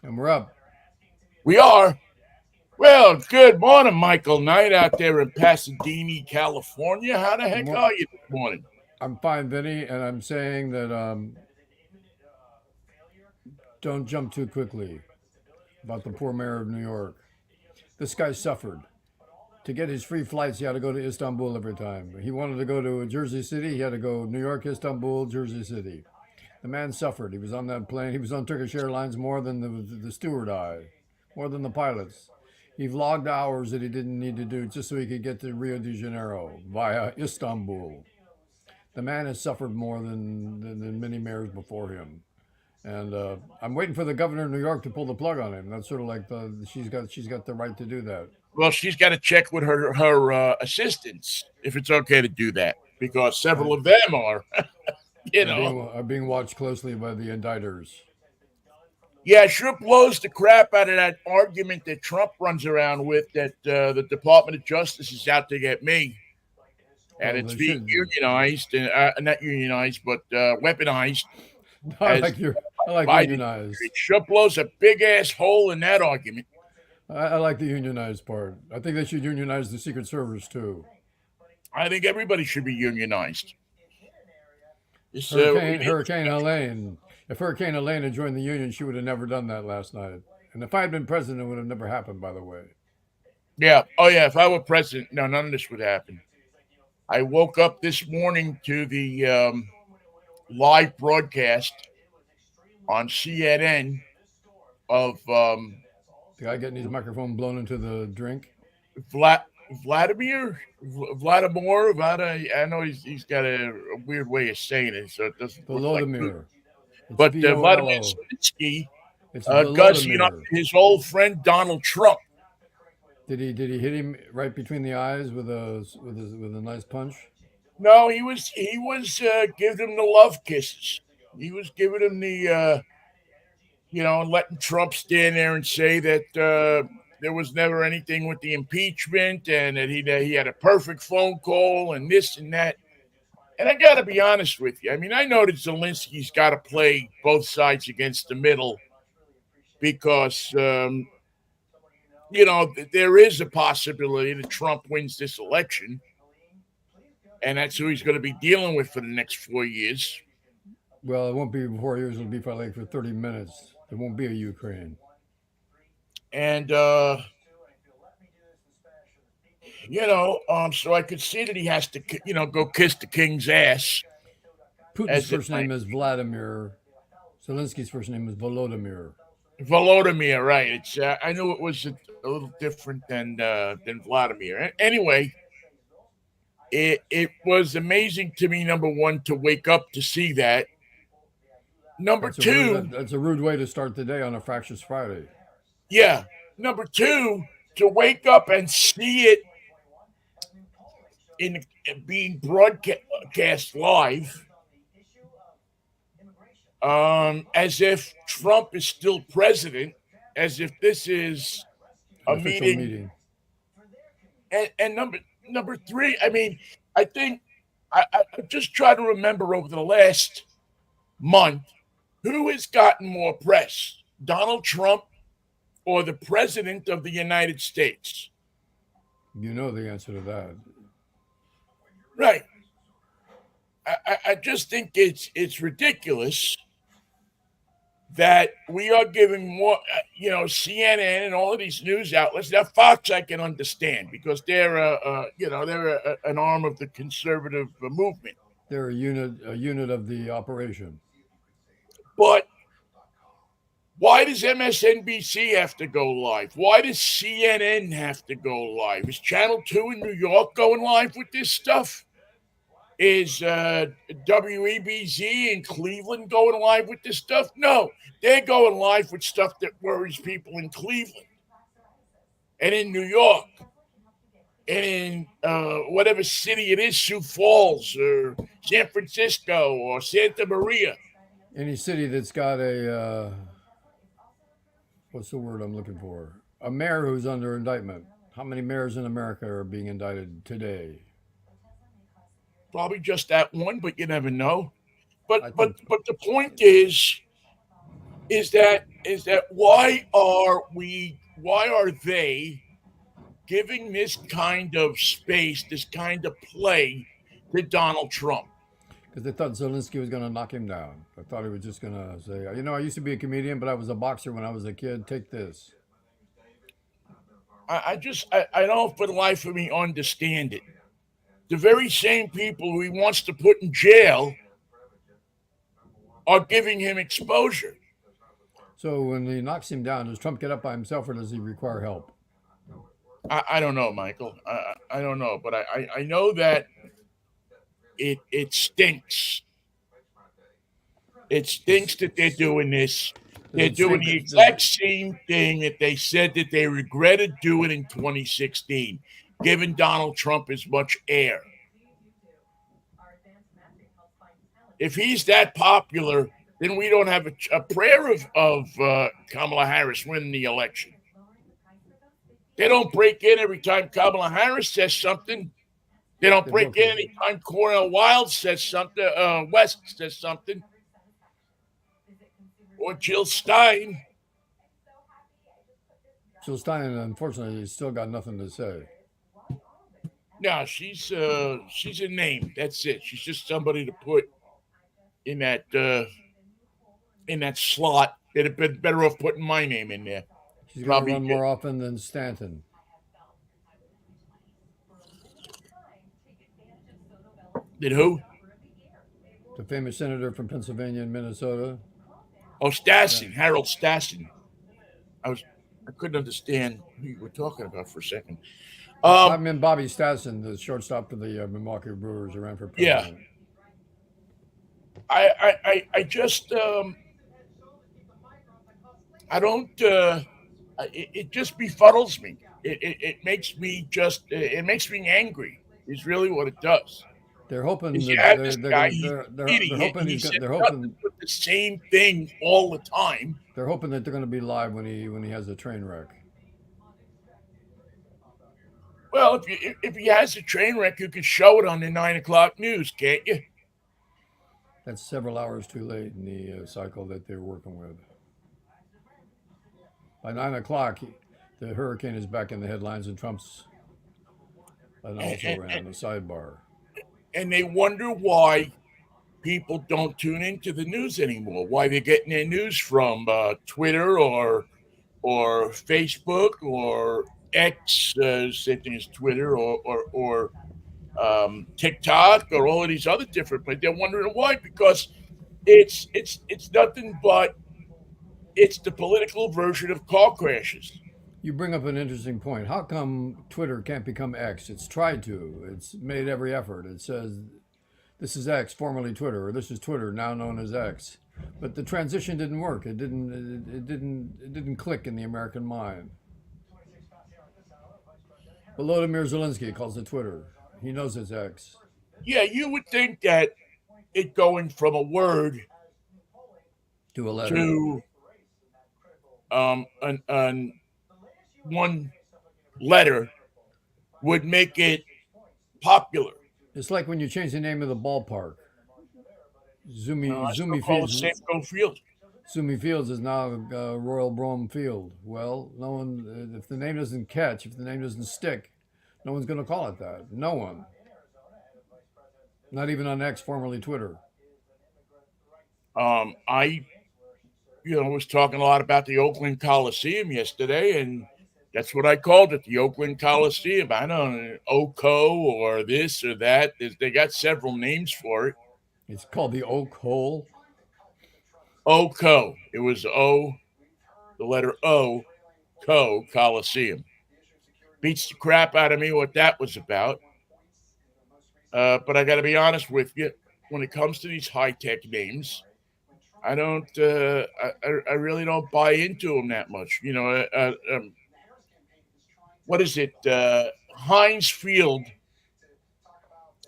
And we're up. We are. Well, good morning, Michael Knight out there in Pasadena, California. How the Good heck mor- are you this morning? I'm fine, Vinnie, and I'm saying that don't jump too quickly about the poor mayor of New York. This guy suffered. To get his free flights, he had to go to Istanbul every time. He wanted to go to Jersey City, he had to go New York, Istanbul, Jersey City. The man suffered. He was on that plane. He was on Turkish Airlines more than the steward more than the pilots. He vlogged hours that he didn't need to do just so he could get to Rio de Janeiro via Istanbul. The man has suffered more than many mayors before him. And I'm waiting for the governor of New York to pull the plug on him. That's sort of like she's got the right to do that. Well, she's got to check with her assistants if it's okay to do that because several And of them are, you are know. being watched closely by the indicters. Yeah, sure blows the crap out of that argument that Trump runs around with that the Department of Justice is out to get me. And Well, it's they being should. unionized, not unionized, but weaponized I as like your. I like Biden. unionized. It sure blows a big ass hole in that argument. I like the unionized part. I think they should unionize the Secret Service too. I think everybody should be unionized. This, we need, Hurricane Helene. If Hurricane Helene had joined the union, she would have never done that last night. And if I had been president, it would have never happened. By the way, yeah. Oh, yeah. If I were president, no, none of this would happen. I woke up this morning to the live broadcast on CNN of the guy getting his microphone blown into the drink. Vla- Vladimir. I know he's got a weird way of saying it, so it doesn't reflect good. Volodymyr. It's But Vladimir VOLO. Zelensky It's gussing up Volodymyr. his old friend Donald Trump. Did he hit him right between the eyes with a nice punch? No, he was giving him the love kisses. He was giving him the letting Trump stand there and say that there was never anything with the impeachment and that he had a perfect phone call and this and that. And I got to be honest with you. I mean, I know that Zelensky's got to play both sides against the middle because there is a possibility that Trump wins this election, and that's who he's going to be dealing with for the next 4 years. Well, it won't be 4 years. It'll be for like for 30 minutes. There won't be a Ukraine. And so I could see that he has to, go kiss the king's ass, Putin's as it first might. name is Vladimir. Zelensky's first name is Volodymyr. Volodymyr, right? It's I knew it was a little different than Vladimir. Anyway, it was amazing to me. Number one, to wake up to see that. Number two, That's a rude way to start the day on a fractious Friday. yeah. Number two, to wake up and see it in being broadcast live, as if Trump is still president, as if this is An a official meeting. meeting. And number three, I mean, I think I just try to remember over the last month who has gotten more press, Donald Trump or the president of the United States. You know the answer to that. Right. I just think it's ridiculous that we are giving more, CNN and all of these news outlets. Now, Fox, I can understand because they're an arm of the conservative movement. They're a unit of the operation. But why does MSNBC have to go live? Why does CNN have to go live? Is Channel 2 in New York going live with this stuff? Is WEBZ in Cleveland going live with this stuff? No, they're going live with stuff that worries people in Cleveland and in New York and in whatever city it is, Sioux Falls or San Francisco or Santa Maria. Any city that's got what's the word I'm looking for? A mayor who's under indictment. How many mayors in America are being indicted today? Probably just that one, but you never know. But I but think but the point is that is that why are they giving this kind of space, this kind of play to Donald Trump? Because they thought Zelensky was going to knock him down. I thought he was just going to say, I used to be a comedian, but I was a boxer when I was a kid. Take this. I don't for the life of me understand it. The very same people who he wants to put in jail are giving him exposure. So when he knocks him down, does Trump get up by himself or does he require help? I don't know, Michael. I don't know, but I know that it stinks. It stinks that they're doing this. Does They're it doing stink? the Does it, exact same thing that they said that they regretted doing in 2016, giving Donald Trump as much air. If he's that popular, then we don't have a prayer of Kamala Harris winning the election. They don't break in every time Kamala Harris says something. They don't they break broke in it. anytime Cornel Wilde says something, West says something, or Jill Stein. Jill Stein, unfortunately, still got nothing to say. No, she's a name. That's it. She's just somebody to put in that slot. They'd have been better off putting my name in there. She's going to Probably run more often than Stanton. did who? The famous senator from Pennsylvania and Minnesota. Oh, Stassen, Harold Stassen. I couldn't understand who you were talking about for a second. I mean Bobby Stassen, the shortstop for the Milwaukee Brewers, who ran for Yeah, president. I just I don't. It just befuddles me. It makes me angry. Is really what it does. They're hoping Is you that have this guy, he's an they're idiot, hoping and he he's says they're nothing hoping but the same thing all the time. they're hoping that they're going to be live when he has a train wreck. Well, if he has a train wreck, you can show it on the 9 o'clock news, can't you? That's several hours too late in the cycle that they're working with. By 9 o'clock, the hurricane is back in the headlines, and Trump's and And, also and, ran the sidebar. and they wonder why people don't tune into the news anymore. Why they're getting their news from Twitter or Facebook or X, same thing as Twitter or TikTok or all of these other different. But they're wondering why because it's nothing but it's the political version of car crashes. You bring up an interesting point. How come Twitter can't become X? It's tried to. It's made every effort. It says this is X, formerly Twitter, or this is Twitter, now known as X. But the transition didn't work. It didn't. It didn't click in the American mind. Volodymyr Zelensky calls it Twitter. He knows it's X. Yeah, you would think that it going from a word To a letter. to an one letter would make it popular. It's like when you change the name of the ballpark. I still Zoomy call it Fields. Safeco Field. Zoomy Fields is now Royal Brougham Field. Well, no one. If the name doesn't catch, if the name doesn't stick, no one's going to call it that. No one. Not even on X, formerly Twitter. I was talking a lot about the Oakland Coliseum yesterday, and that's what I called it, the Oakland Coliseum. I don't know, Oco or this or that. They got several names for it. It's called the Oak Hole. Oco. It was O, the letter O, Co, Coliseum. Beats the crap out of me what that was about. But I got to be honest with you, when it comes to these high-tech names, I don't. I really don't buy into them that much. What is it? Heinz Field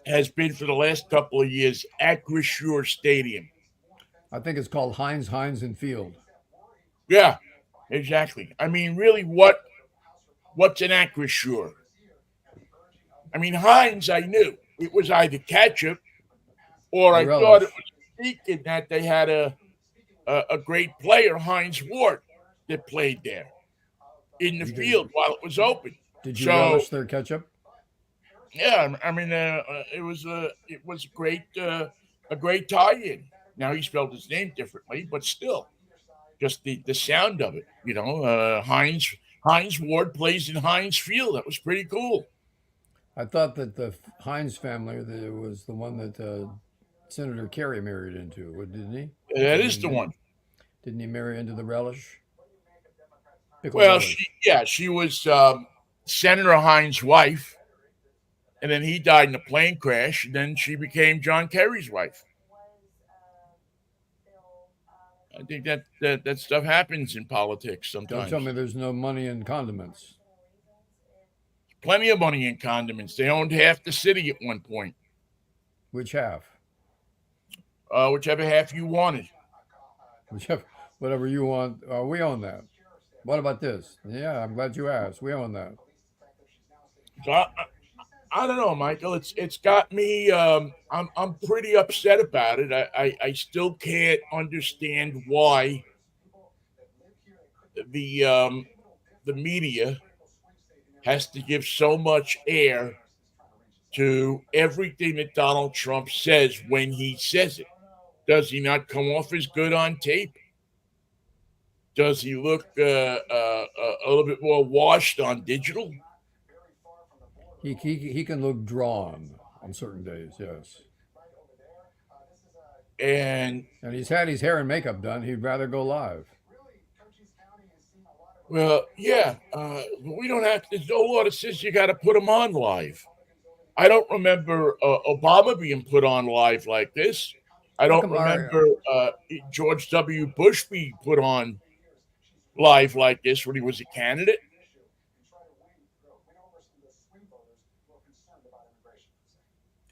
has been for the last couple of years Acrisure Stadium. I think it's called Heinz, and Field. Yeah, exactly. I mean, really, what's an Acrisure? I mean, Heinz, I knew it was either ketchup or I thought it was speaking that they had a great player, Heinz Ward, that played there in the You did. field while it was open. Did you So relish their ketchup? yeah, I mean, it was a great tie-in. Now he spelled his name differently, but still, just the sound of it. Heinz Ward plays in Heinz Field. That was pretty cool. I thought that the Heinz family was the one that Senator Kerry married into, didn't he? That Didn't is he? the one. Didn't he marry into the relish? Pickle Well, relish. she was Senator Heinz' wife, and then he died in a plane crash, and then she became John Kerry's wife. I think that stuff happens in politics Don't tell sometimes. me there's no money in condiments. Plenty of money in condiments. They owned half the city at one point, Which half? whichever half you wanted. Whichever, whatever you want. We own that. What about this? Yeah, I'm glad you asked. We own that. So I don't know, Michael. It's got me. I'm pretty upset about it. I still can't understand why the um, the media has to give so much air to everything that Donald Trump says when he says it. Does he not come off as good on tape? Does he look a little bit more washed on digital? He can look drawn on certain days. Yes. And And he's had his hair and makeup done. He'd rather go live. well, yeah, we don't have. There's no law that says you got to put him on live. I don't remember Obama being put on live like this. I How don't come our remember George W. Bush being put on live like this when he was a candidate.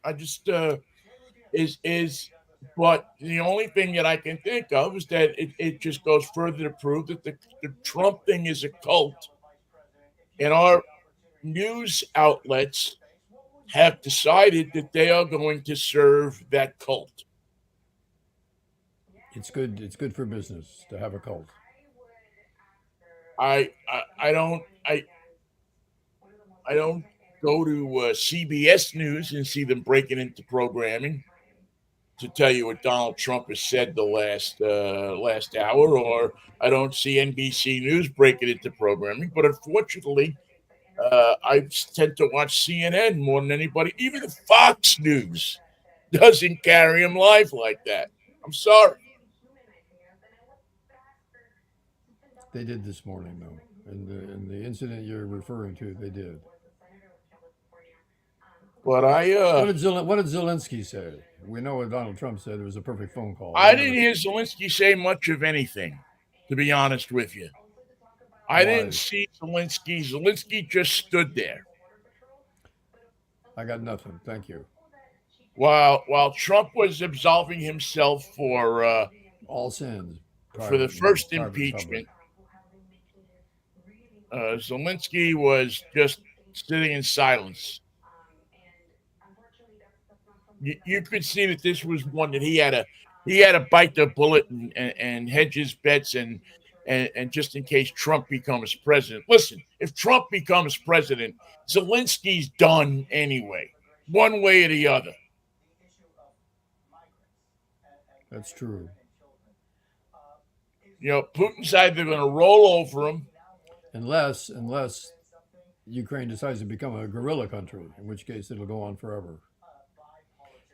I just is but the only thing that I can think of is that it just goes further to prove that the Trump thing is a cult, and our news outlets have decided that they are going to serve that cult. it's good. It's good for business to have a cult. I don't I don't go to CBS News and see them breaking into programming to tell you what Donald Trump has said the last hour, or I don't see NBC News breaking into programming. But unfortunately, I tend to watch CNN more than anybody. Even Fox News doesn't carry him live like that. I'm sorry, They did this morning, though. In the incident you're referring to, they did. but What did Zelensky say? We know what Donald Trump said. It was a perfect phone call. I We didn't never. hear Zelensky say much of anything, to be honest with you. I didn't Why? see Zelensky. Zelensky just stood there I got nothing. Thank you. while Trump was absolving himself All sins, for the private first private and public. impeachment. Zelensky was just sitting in silence. You could see that this was one that he had to bite the bullet and hedge his bets and just in case Trump becomes president. Listen, if Trump becomes president, Zelensky's done anyway, one way or the other. That's true. Putin's either going to roll over him. Unless Ukraine decides to become a guerrilla country, in which case it'll go on forever.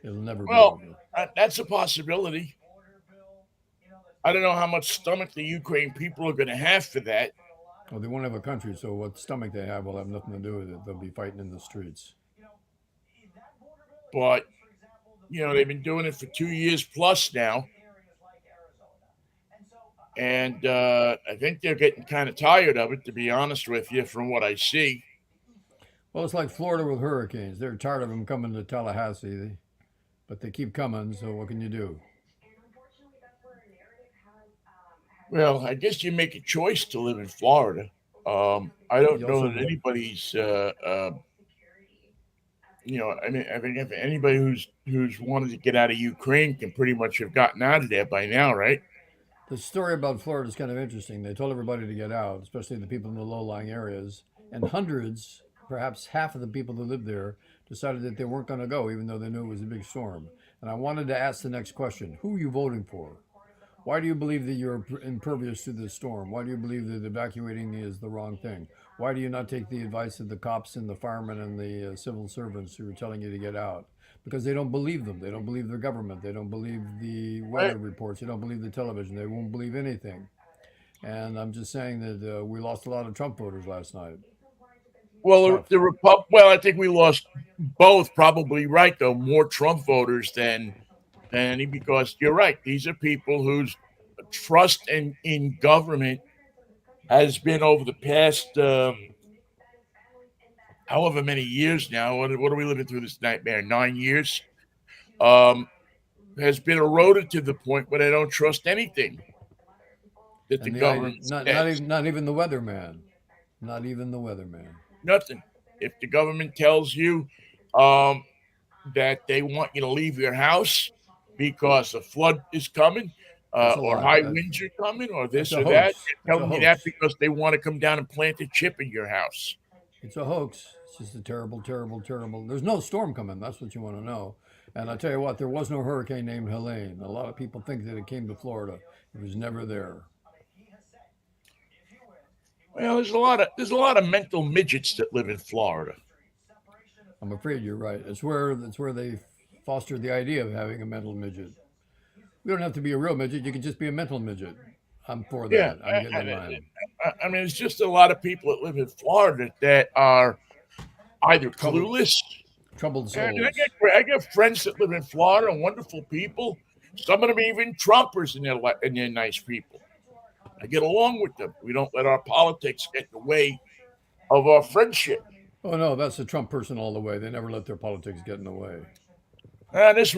It'll never be Well, over. that's a possibility. I don't know how much stomach the Ukraine people are going to have for that. Well, they won't have a country, so what stomach they have will have nothing to do with it. They'll be fighting in the streets. But they've been doing it for 2 years plus now, and I think they're getting kind of tired of it, to be honest with you, from what I see. Well, it's like Florida with hurricanes. They're tired of them coming to Tallahassee, but they keep coming, so what can you do? Well, I guess you make a choice to live in Florida. I don't You know also that anybody's, I mean, I think if anybody who's wanted to get out of Ukraine can pretty much have gotten out of there by now, right? The story about Florida is kind of interesting. They told everybody to get out, especially the people in the low-lying areas, and hundreds, perhaps half of the people who lived there, decided that they weren't going to go, even though they knew it was a big storm. And I wanted to ask the next question: who are you voting for? Why do you believe that you're impervious to this storm? Why do you believe that evacuating is the wrong thing? Why do you not take the advice of the cops and the firemen and the civil servants who are telling you to get out? Because they don't believe them. They don't believe their government. They don't believe the Right? weather reports. They don't believe the television. They won't believe anything. And I'm just saying that we lost a lot of Trump voters last night. Well, Tough. Well, I think we lost both. Probably right though. More Trump voters than any, because you're right. These are people whose trust in government has been over the past however many years now. What are we living through this nightmare? 9 years. Um, has been eroded to the point where they don't trust anything that the And the idea, government says. not even the weatherman, not even the weatherman. Nothing. If the government tells you um, that they want you to leave your house because a flood is coming, That's a or lie. high winds are coming, or That's this a or that, hoax. they're That's a telling you that hoax. because they want to come down and plant a chip in your house. It's a hoax. It's just a terrible, terrible, terrible. There's no storm coming. That's what you want to know. And I tell you what, there was no hurricane named Helene. A lot of people think that it came to Florida. It was never there. Well, there's a lot of mental midgets that live in Florida. I'm afraid you're right. It's where they fostered the idea of having a mental midget. You don't have to be a real midget. You can just be a mental midget. I'm for Yeah, that. I'm getting in line. I mean, it's just a lot of people that live in Florida that are either Troubled, clueless. troubled And souls. I get friends that live in Florida, wonderful people. Some of them even Trumpers, and they're nice people. I get along with them. We don't let our politics get in the way of our friendship. Oh no, that's a Trump person all the way. They never let their politics get in the way. This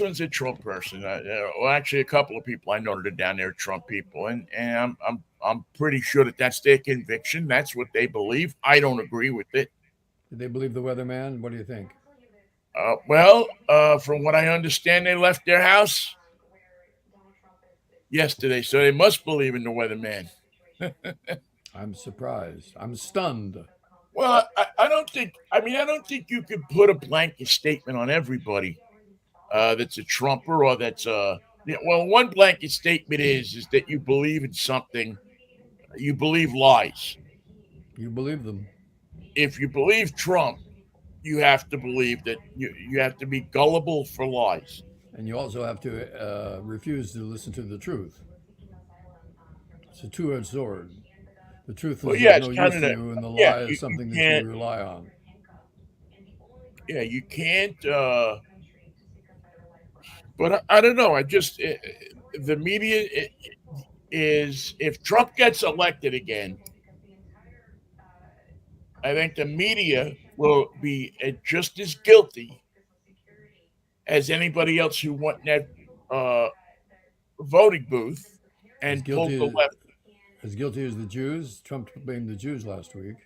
one's a Trump person. Well, actually, a couple of people I know that are down there are Trump people, and I'm pretty sure that that's their conviction. That's what they believe. I don't agree with it. Did they believe the weatherman? What do you think? From what I understand, they left their house yesterday, so they must believe in the weatherman. I'm surprised. I'm stunned. Well, I don't think. I mean, I don't think you could put a blanket statement on everybody that's a Trumper or that's a. Yeah, well, one blanket statement is that you believe in something. You believe lies. You believe them. If you believe Trump, you have to believe that you have to be gullible for lies. And you also have to refuse to listen to the truth. It's a two edged sword. The truth Well, is yeah, of it's no kind use of to the you, and the yeah. lie is You something that you can't. rely on. Yeah, you can't. But I don't know. The media is, if Trump gets elected again, I think the media will be just as guilty as anybody else who went in that uh, voting booth As and pulled the guilty left. as guilty as the Jews. Trump blamed the Jews last week.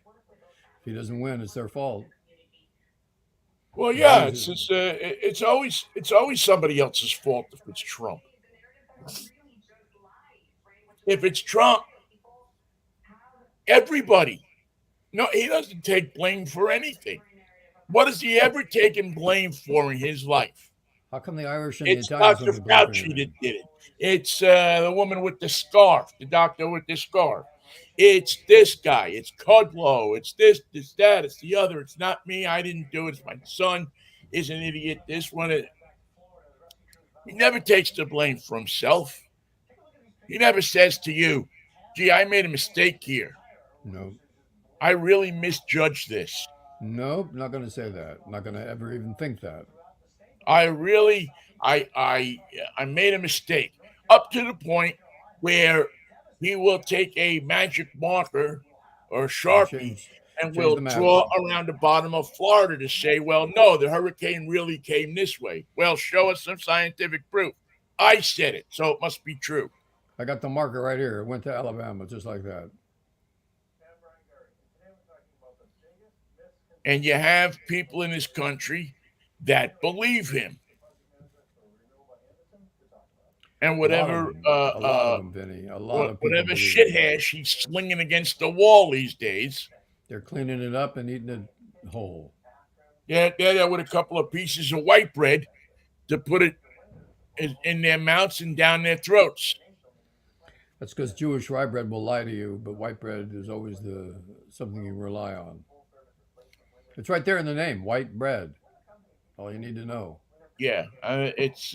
If he doesn't win, it's their fault. Well, The yeah, Jews. it's always somebody else's fault if it's Trump. If it's Trump, everybody. No, he doesn't take blame for anything. What has he ever taken blame for in his life? How come the Irish and the It's Italians don't Dr. get blamed for Fauci anything? that did it. It's the woman with the scarf, the doctor with the scarf. It's this guy. It's Kudlow. It's this, that. It's the other. It's not me. I didn't do it. It's my son is an idiot. This one. He never takes the blame for himself. He never says to you, gee, I made a mistake here. No, I really misjudged this. nope, not going to say that. Not going to ever even think that. I really, I made a mistake, up to the point where he will take a magic marker or And Sharpie and change the will map. draw around the bottom of Florida to say, well, no, the hurricane really came this way. Well, show us some scientific proof. I said it, so it must be true. I got the marker right here. It went to Alabama just like that. And you have people in this country that believe him. and A lot of whatever them. A lot of them, Vinny. A lot of people whatever believe shit it. hash he's slinging against the wall these days. They're cleaning it up and eating it whole. They're there with a couple of pieces of white bread to put it in their mouths and down their throats. That's because Jewish rye bread will lie to you, but white bread is always the something you rely on. It's right there in the name, white bread. All you need to know. Yeah, it's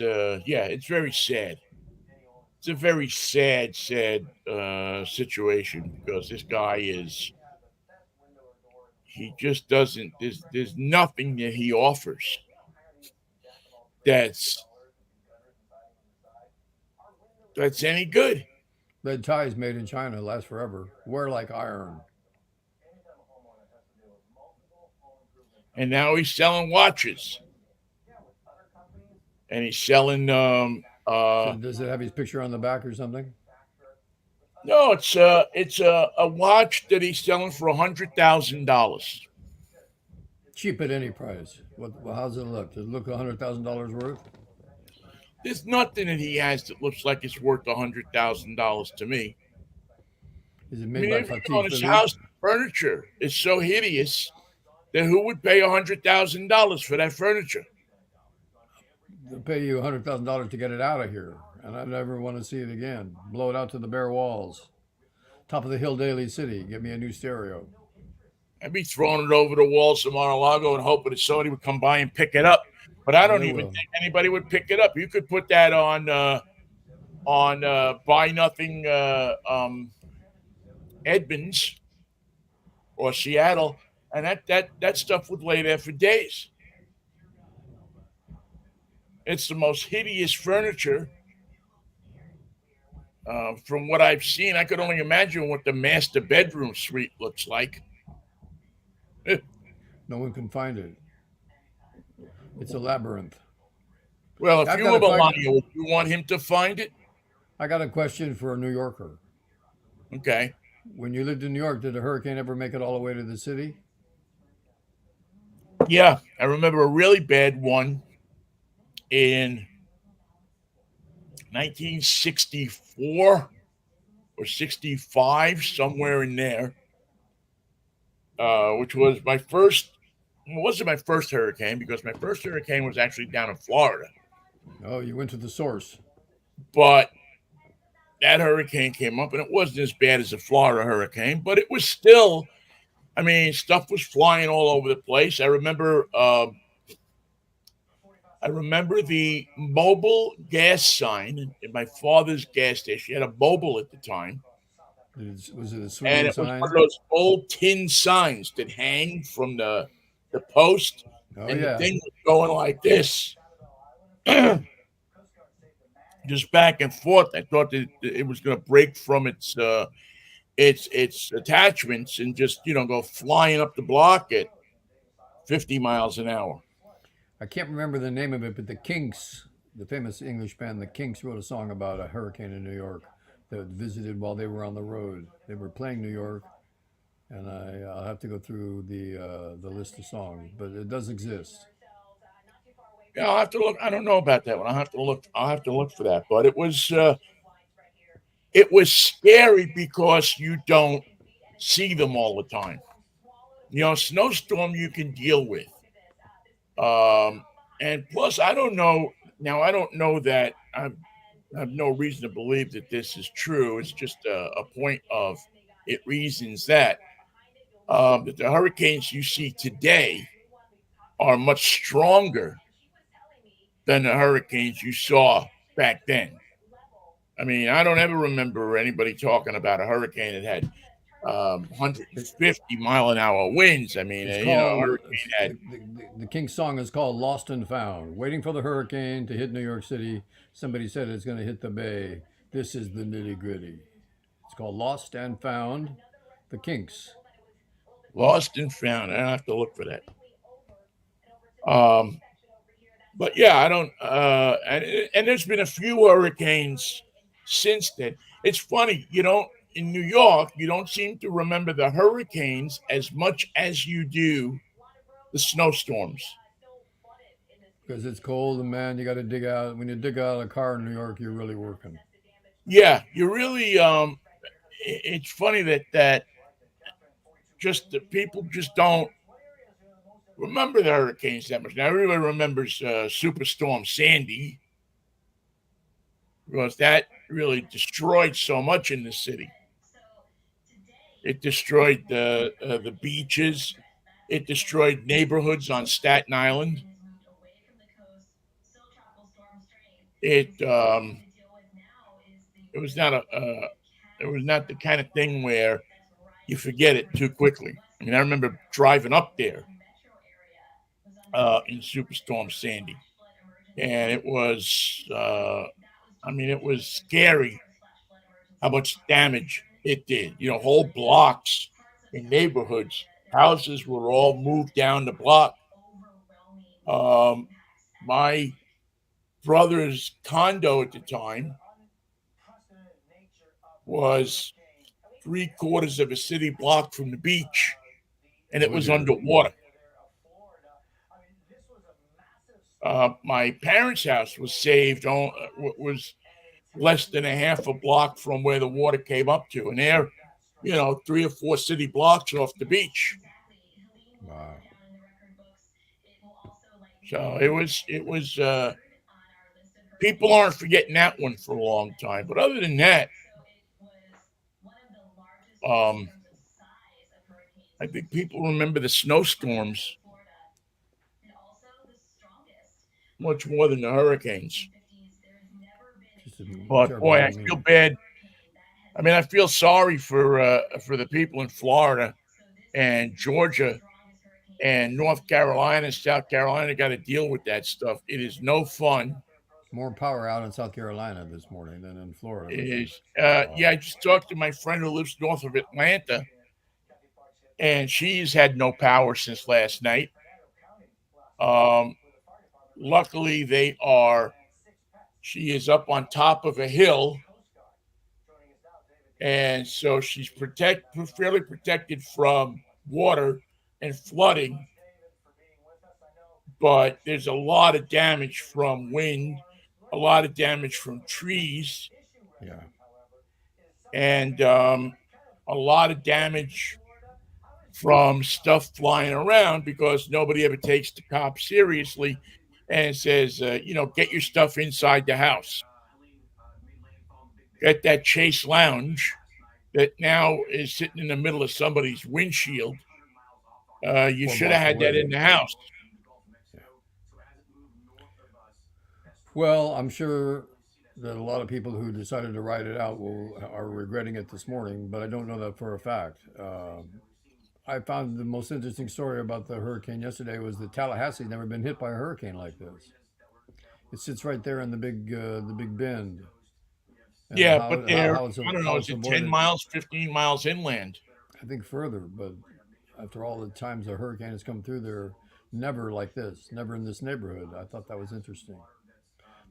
very sad. It's a very sad situation because this guy is he just doesn't. There's nothing that he offers that's that's any good. Red ties made in China last forever. Wear like iron. And now he's selling watches, and he's selling So does it have his picture on the back or something? no, it's a watch that he's selling for $100,000. Cheap at any price. Well, how's it look? Does it look $100,000 worth? There's nothing that he has that looks like it's worth $100,000 to me. Is it I made mean, by everything Fatih on his Philippe? house furniture is so hideous that who would pay $100,000 for that furniture? They'll pay you $100,000 to get it out of here, and I never want to see it again. Blow it out to the bare walls. Top of the hill, Daly City. Get me a new stereo. I'd be throwing it over the walls of Mar-a-Lago and hoping that somebody would come by and pick it up. But I And don't they even will. think anybody would pick it up. You could put that on buy nothing Edmonds or Seattle, and that stuff would lay there for days. It's the most hideous furniture. From what I've seen, I could only imagine what the master bedroom suite looks like. No one can find it. It's a labyrinth. Well, if I've you got were a que- Melania, would you want him to find it? I got a question for a New Yorker. Okay. When you lived in New York, did a hurricane ever make it all the way to the city? Yeah, I remember a really bad one in 1964 or 65, somewhere in there, which was my first. Well, it wasn't my first hurricane because my first hurricane was actually down in Florida. Oh, you went to the source. But that hurricane came up, and it wasn't as bad as the Florida hurricane, but it was still. I mean, stuff was flying all over the place. I remember the mobile gas sign in my father's gas station. He had a mobile at the time, Was it a and swinging it was one of sign? those old tin signs that hang from the post, Oh, and the yeah. thing was going like this, just back and forth. I thought that it was going to break from its attachments and just go flying up the block at 50 miles an hour. I can't remember the name of it, but the Kinks, the famous English band, the Kinks, wrote a song about a hurricane in New York that visited while they were on the road. They were playing New York, and I'll have to go through the list of songs, but it does exist. Yeah, I'll have to look. I don't know about that one. I'll have to look. I'll have to look for that. But it was scary because you don't see them all the time. Snowstorm you can deal with. And plus, I don't know. Now, I don't know that I have no reason to believe that this is true. It's just a point of it reasons that the hurricanes you see today are much stronger than the hurricanes you saw back then. I mean, I don't ever remember anybody talking about a hurricane that had It, 150-mile-an-hour winds. I mean, it's a called, hurricane had the Kinks song is called Lost and Found. Waiting for the hurricane to hit New York City. Somebody said it's going to hit the Bay. This is the nitty gritty. It's called Lost and Found, the Kinks. lost and found. I have to look for that. Um, but yeah, I don't. And there's been a few hurricanes since then. It's funny, in New York, you don't seem to remember the hurricanes as much as you do the snowstorms. because it's cold and man, you got to dig out. When you dig out a car in New York, you're really working. Yeah, you really. It's funny that just the people just don't remember the hurricanes that much. Now everybody remembers Superstorm Sandy because that really destroyed so much in the city. It destroyed the beaches. It destroyed neighborhoods on Staten Island. It it was not it was not the kind of thing where you forget it too quickly. I mean, I remember driving up there in Superstorm Sandy, and it was I mean, it was scary how much damage it did. You know, whole blocks in neighborhoods, houses were all moved down the block. My brother's condo at the time was three-quarters of a city block from the beach, and it Oh was dear. underwater. My parents' house was saved on was less than a half a block from where the water came up to, and they're, you know, 3 or 4 city blocks off the beach. Wow. So people aren't forgetting that one for a long time. But other than that, um, I think people remember the snowstorms much more than the hurricanes. Just a But terrible boy, I feel meaning. bad. I mean, I feel sorry for the people in Florida and Georgia and North Carolina and South Carolina got to deal with that stuff. It is no fun. More power out in South Carolina this morning than in Florida, It which is is, odd. yeah. I just talked to my friend who lives north of Atlanta, and she's had no power since last night. Um, luckily, they are. She is up on top of a hill, and so she's fairly protected from water and flooding. But there's a lot of damage from wind, a lot of damage from trees, Yeah. and a lot of damage from stuff flying around because nobody ever takes the cops seriously and says, you know, get your stuff inside the house. Get that Chase Lounge that now is sitting in the middle of somebody's windshield. You Four should have blocks had that away. in the house. Yeah. Well, I'm sure that a lot of people who decided to ride it out are regretting it this morning, but I don't know that for a fact. I found the most interesting story about the hurricane yesterday was that Tallahassee's never been hit by a hurricane like this. It sits right there in the Big Bend, and Yeah, but they're, I don't know, how is it's it 10 avoided. miles, 15 miles inland? I think further, but after all the times a hurricane has come through there, never like this, never in this neighborhood. I thought that was interesting.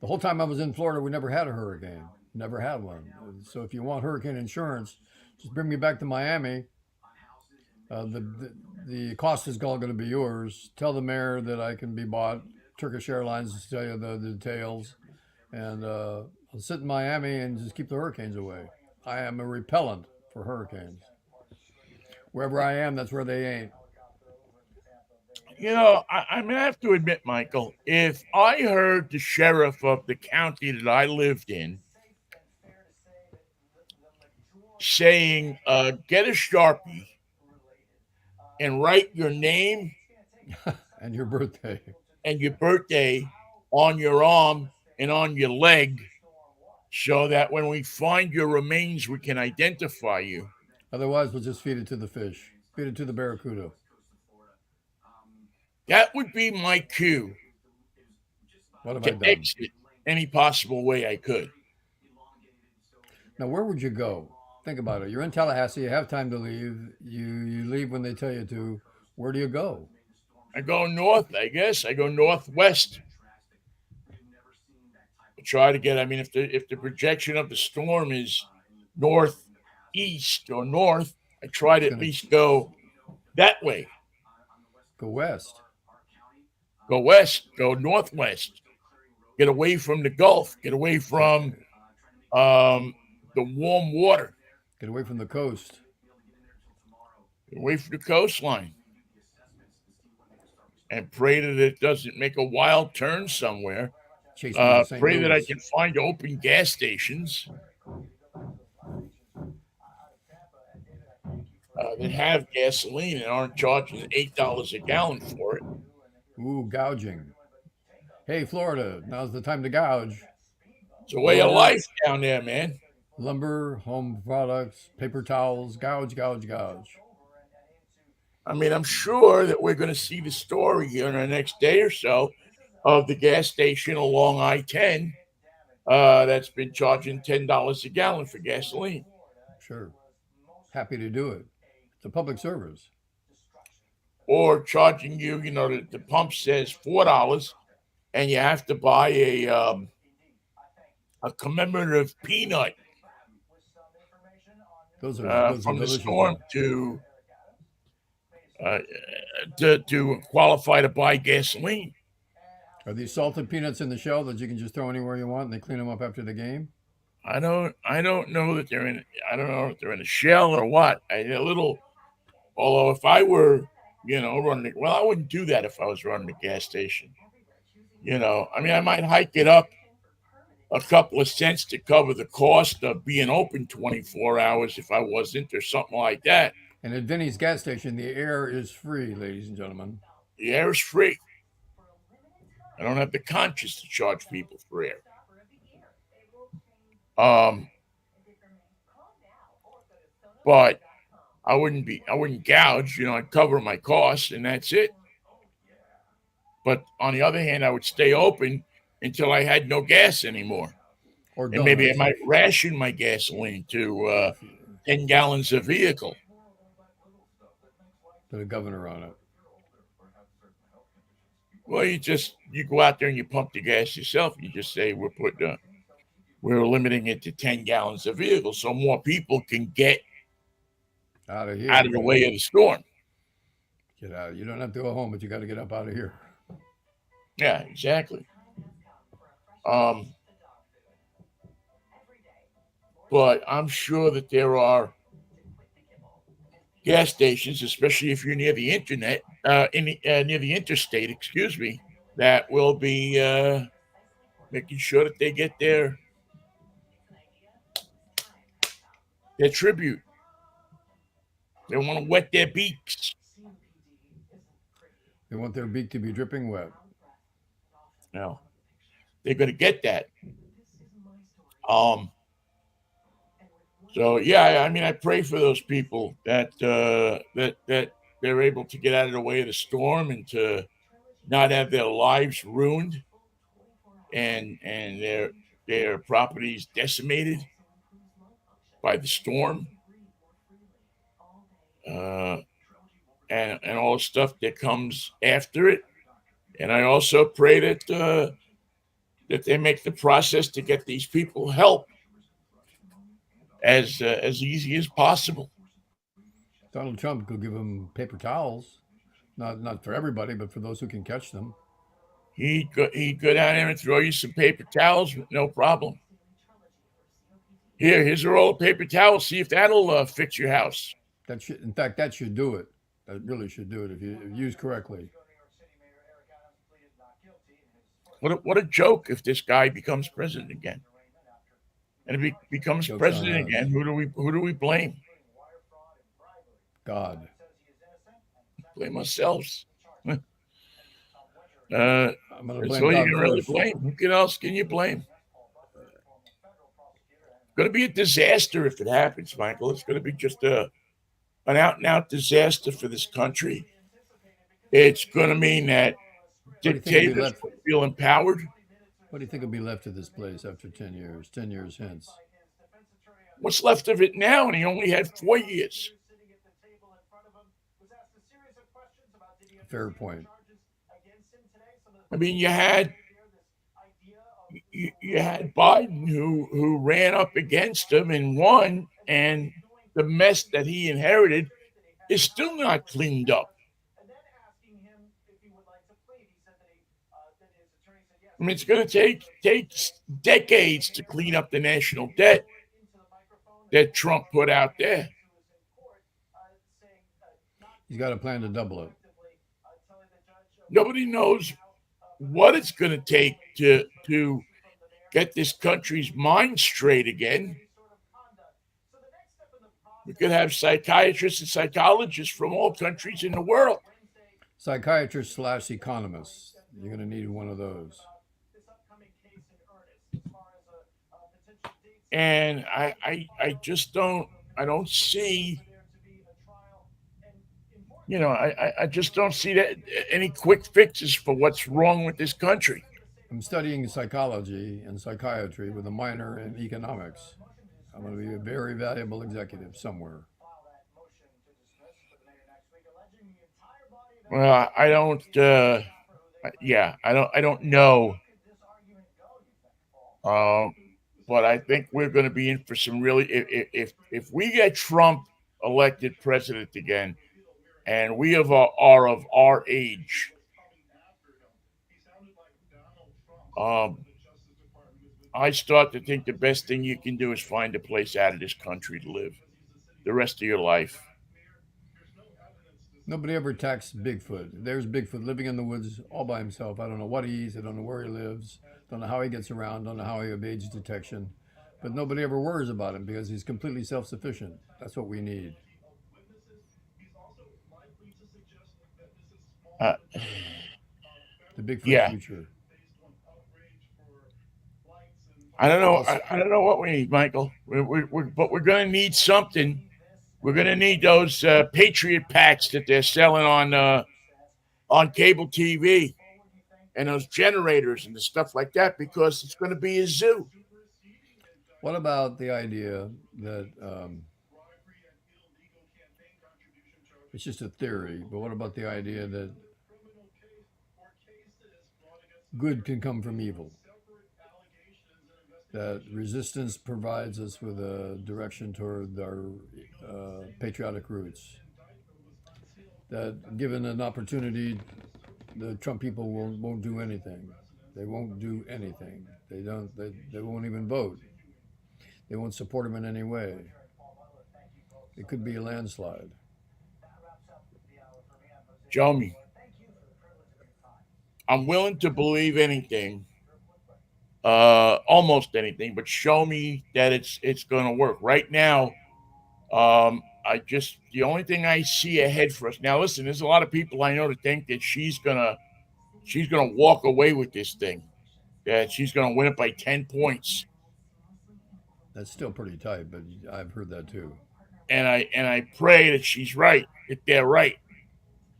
The whole time I was in Florida, we never had a hurricane, never had one. So if you want hurricane insurance, just bring me back to Miami. The cost is all going to be yours. Tell the mayor that I can be bought. Turkish Airlines to tell you the details, and I'll sit in Miami and just keep the hurricanes away. I am a repellent for hurricanes. Wherever I am, that's where they ain't. You know, I mean, I have to admit, Michael, if I heard the sheriff of the county that I lived in saying, get a Sharpie and write your name And your birthday. and your birthday on your arm and on your leg so that when we find your remains, we can identify you. Otherwise, we'll just feed it to the fish, feed it to the barracuda. That would be my cue What have I to done? exit any possible way I could. Now, where would you go? Think about it. You're in Tallahassee. You have time to leave. You leave when they tell you to. Where do you go? I go north, I guess. I go northwest. I try to get, I mean, if the projection of the storm is northeast or north, I try to It's at gonna least go that way. go west. Go west. Go northwest. Get away from the Gulf. Get away from the warm water. Get away from the coast. Get away from the coastline. And pray that it doesn't make a wild turn somewhere. Chase me to St. Pray that I Louis. can find open gas stations that have gasoline and aren't charging $8 a gallon for it. Ooh, gouging. Hey, Florida, now's the time to gouge. It's a way of life down there, man. Lumber, home products, paper towels, gouge, gouge, gouge. I mean, I'm sure that we're going to see the story here in the next day or so of the gas station along I-10 that's been charging $10 a gallon for gasoline. Sure. Happy to do it. It's a public service. Or charging you, the pump says $4, and you have to buy a commemorative peanut Those are from the delicious. storm to qualify to buy gasoline. Are these salted peanuts in the shell that you can just throw anywhere you want and they clean them up after the game? I don't know that they're in. I don't know if they're in a shell or what. Although if I were, running, well, I wouldn't do that if I was running a gas station. I mean, I might hike it up a couple of cents to cover the cost of being open 24 hours if I wasn't, or something like that. And at Vinnie's gas station, the air is free, ladies and gentlemen. The air is free. I don't have the conscience to charge people for air. But I wouldn't gouge, I'd cover my costs and that's it. But on the other hand, I would stay open until I had no gas anymore. Or and maybe I might ration my gasoline to 10 gallons a vehicle. Put a governor on it. Well, you go out there and you pump the gas yourself. You just say we're limiting it to 10 gallons a vehicle so more people can get out of here, out of the way of the storm. Get out. You don't have to go home, but you got to get up out of here. Yeah, exactly. But I'm sure that there are gas stations, especially if you're near the internet, near the interstate, that will be making sure that they get their tribute. They want to wet their beaks. They want their beak to be dripping wet. No, they're going to get that. So yeah, I mean, I pray for those people that they're able to get out of the way of the storm and to not have their lives ruined and their properties decimated by the storm. And all the stuff that comes after it. And I also pray that they make the process to get these people help as easy as possible. Donald Trump could give them paper towels, not for everybody, but for those who can catch them. He'd go down there and throw you some paper towels, no problem. Here's a roll of paper towels. See if that'll fix your house. That should do it. That really should do it if used correctly. What a joke if this guy becomes president again. And if he becomes president again, who do we blame? God. Blame ourselves. I'm gonna blame that's all God you can really first. blame. Who else can you blame? It's going to be a disaster if it happens, Michael. It's going to be just an out-and-out disaster for this country. It's going to mean that dictators feel empowered. What do you think will be left of this place after 10 years, 10 years hence? What's left of it now? And he only had 4 years. Fair point. I mean, you had Biden who ran up against him and won, and the mess that he inherited is still not cleaned up. I mean, it's going to take decades to clean up the national debt that Trump put out there. He's got a plan to double it. Nobody knows what it's going to take to get this country's mind straight again. We could have psychiatrists and psychologists from all countries in the world. Psychiatrist slash economist. You're going to need one of those. And I just don't see, I just don't see that any quick fixes for what's wrong with this country. I'm studying psychology and psychiatry with a minor in economics. I'm going to be a very valuable executive somewhere. Well, I don't. Yeah, I don't know. Um, but I think we're going to be in for some really. If we get Trump elected president again, and we are of our age, um, I start to think the best thing you can do is find a place out of this country to live the rest of your life. Nobody ever attacks Bigfoot. There's Bigfoot living in the woods all by himself. I don't know what he eats. I don't know where he lives. Don't know how he gets around. Don't know how he evades detection. But nobody ever worries about him because he's completely self sufficient. That's what we need. Uh, The Bigfoot yeah, future. I don't know. Also, I don't know what we need, Michael. But we're going to need something. We're going to need those Patriot packs that they're selling on cable TV and those generators and the stuff like that because it's going to be a zoo. what about the idea that it's just a theory, but what about the idea that good can come from evil? That resistance provides us with a direction toward our patriotic roots. That given an opportunity, the Trump people won't do anything. They won't do anything. They don't. They won't even vote. They won't support him in any way. It could be a landslide. Show me. I'm willing to believe anything, almost anything, but show me that it's going to work. Right now, I just the only thing I see ahead for us now. Listen, there's a lot of people I know that think that she's gonna walk away with this thing. That she's gonna win it by 10 points, That's still pretty tight, but I've heard that too. and I pray that she's right, that they're right,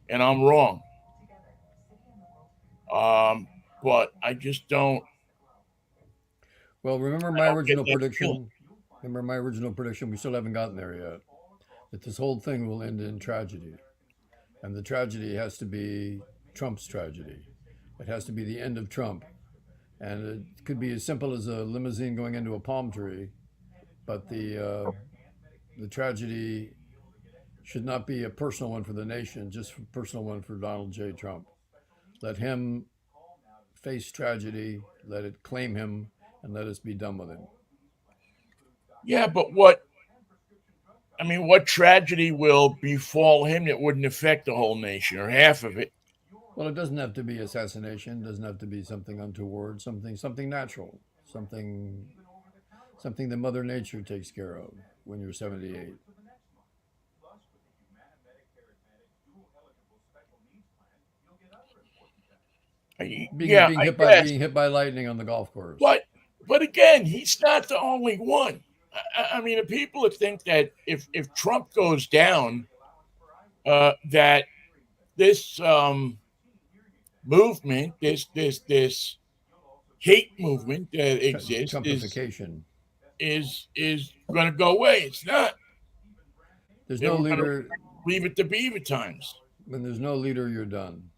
and I'm wrong. Um, but I just don't. Well, remember I my don't get original that feeling. prediction? Remember my original prediction? We still haven't gotten there yet. That this whole thing will end in tragedy. And the tragedy has to be Trump's tragedy. It has to be the end of Trump. And it could be as simple as a limousine going into a palm tree, but the tragedy should not be a personal one for the nation, just a personal one for Donald J. Trump. Let him face tragedy, let it claim him, and let us be done with him. Yeah, but what I mean, what tragedy will befall him that wouldn't affect the whole nation or half of it? Well, it doesn't have to be assassination. It doesn't have to be something untoward. Something natural. Something that Mother Nature takes care of when you're 78. Being Yeah, being I hit by guess. being hit by lightning on the golf course. But again, he's not the only one. I mean, the people that think that if Trump goes down, that this movement, this hate movement that exists Trumpification. is going to go away. It's not. There's They no were going to leader. leave it to beaver times. When there's no leader, you're done.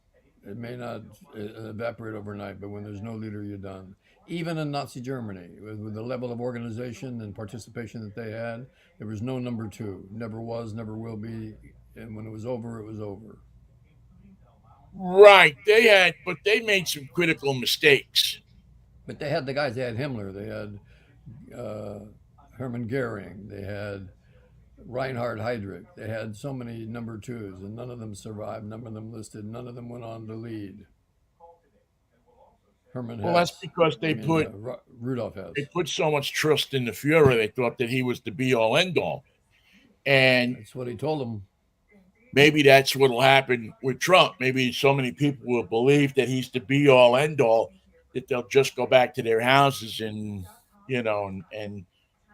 It may not evaporate overnight, but when there's no leader, you're done. Even in Nazi Germany, with the level of organization and participation that they had, there was no number two. Never was, never will be. And when it was over, it was over. Right. They had, but they made some critical mistakes. But they had the guys. They had Himmler. They had uh, Hermann Goering. They had Reinhard Heydrich. They had so many number twos, and none of them survived. None of them listed. None of them went on to lead. Hermann Well, that's Hess. because I mean, Rudolf they Hess. put so much trust in the Fuhrer. They thought that he was the be all end all, and That's what he told them. maybe that's what will happen with Trump. Maybe so many people will believe that he's the be all end all that they'll just go back to their houses and and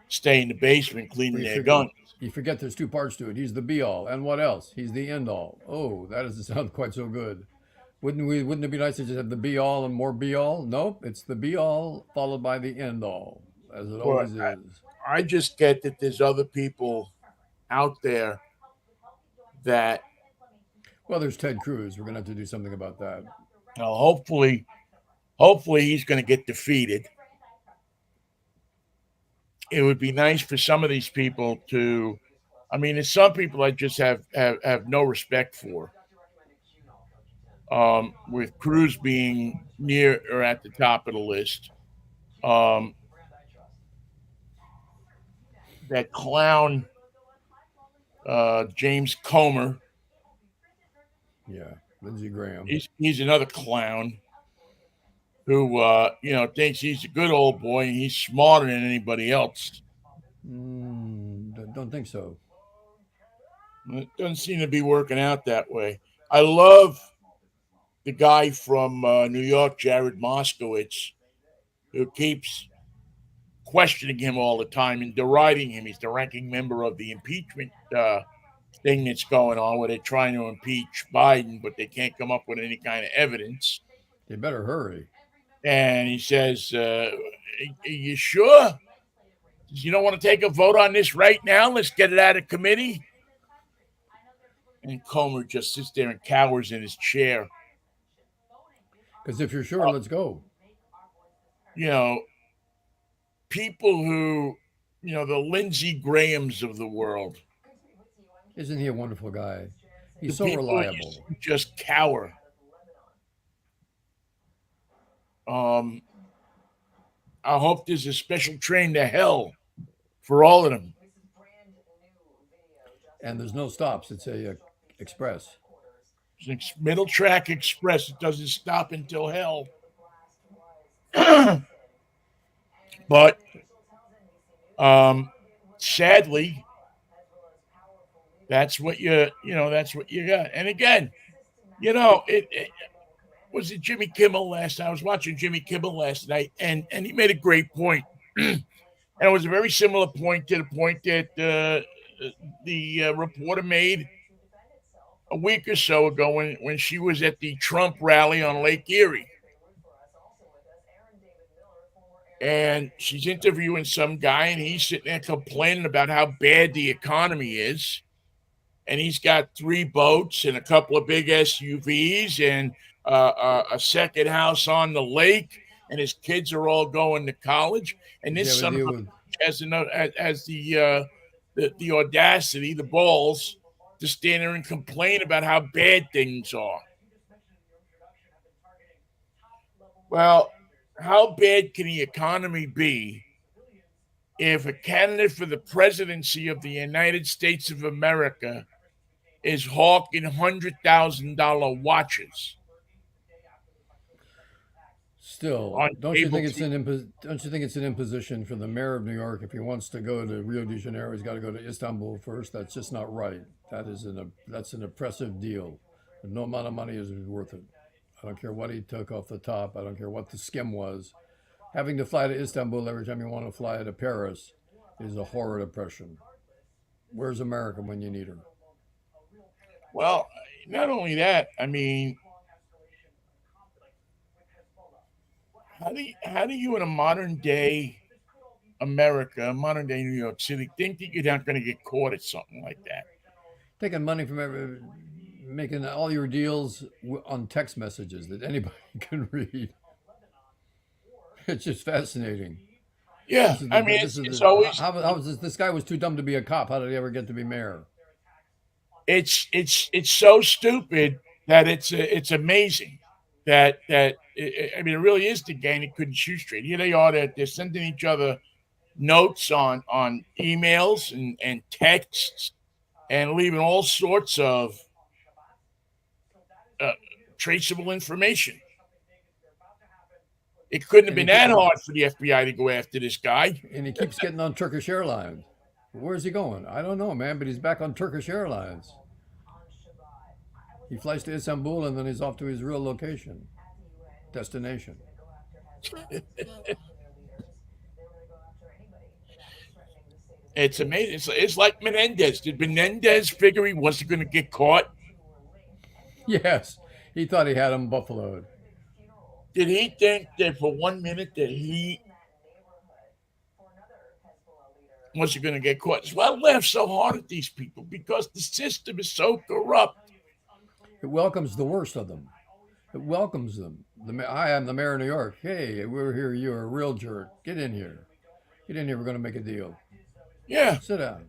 stay in the basement Well, cleaning their guns. you forget there's two parts to it. He's the be all, and what else? He's the end all. Oh, that doesn't sound quite so good. Wouldn't it be nice to just have the be all and more be all? Nope, it's the be all followed by the end all, as it But always is. I just get that there's other people out there that Well, there's Ted Cruz. We're gonna have to do something about that. hopefully he's going to get defeated. It would be nice for some of these people to. I mean, there's some people I just have no respect for. With Cruz being near or at the top of the list. Um, that clown James Comer. Yeah, Lindsey Graham. He's another clown who thinks he's a good old boy and he's smarter than anybody else. Don't think so. It doesn't seem to be working out that way. I love the guy from New York, Jared Moskowitz, who keeps questioning him all the time and deriding him. He's the ranking member of the impeachment thing that's going on where they're trying to impeach Biden, but they can't come up with any kind of evidence. They better hurry. And he says, are you sure? You don't want to take a vote on this right now? Let's get it out of committee. And Comer just sits there and cowers in his chair. Because if you're sure, let's go. People who, the Lindsey Grahams of the world. Isn't he a wonderful guy? He's so people reliable. Just cower. I hope there's a special train to hell for all of them. And there's no stops. It's a express. It's middle track express. It doesn't stop until hell. But sadly, that's what that's what you got. And again, it was it Jimmy Kimmel last night. I was watching Jimmy Kimmel last night, and he made a great point. And it was a very similar point to the point that the reporter made a week or so ago when she was at the Trump rally on Lake Erie. And she's interviewing some guy, and he's sitting there complaining about how bad the economy is. And he's got 3 boats and a couple of big SUVs and a second house on the lake, and his kids are all going to college. And this son of a bitch has the audacity, the balls, to stand there and complain about how bad things are. Well, how bad can the economy be if a candidate for the presidency of the United States of America is hawking $100,000 watches? Still, don't you think it's an imposition for the mayor of New York? If he wants to go to Rio de Janeiro, he's got to go to Istanbul first. That's just not right. That's an oppressive deal. No amount of money is worth it. I don't care what he took off the top. I don't care what the skim was. Having to fly to Istanbul every time you want to fly to Paris is a horrid oppression. Where's America when you need her? Well, not only that, I mean, how do you in a modern day America, modern day New York City, think that you're not going to get caught at something like that? Taking money from making all your deals on text messages that anybody can read. It's just fascinating. Yeah, I mean, it's always how is this guy was too dumb to be a cop. How did he ever get to be mayor? It's so stupid that it's amazing that I mean, it really is the gang that couldn't shoot straight. Here they are. They're sending each other notes on emails and texts and leaving all sorts of uh, traceable information. It couldn't have And been that hard for the FBI to go after this guy. he keeps getting on Turkish Airlines. Where's he going? I don't know, man, but he's back on Turkish Airlines. He flies to Istanbul and then he's off to his real location, destination. It's amazing. It's like Menendez. Did Menendez figure he wasn't going to get caught? Yes, he thought he had him buffaloed. Did he think that for 1 minute that he wasn't going to get caught? That's why I laugh so hard at these people, because the system is so corrupt. It welcomes the worst of them. It welcomes them. I am the mayor of New York. Hey, we're here. You're a real jerk. Get in here. Get in here. We're going to make a deal. Yeah. Sit down.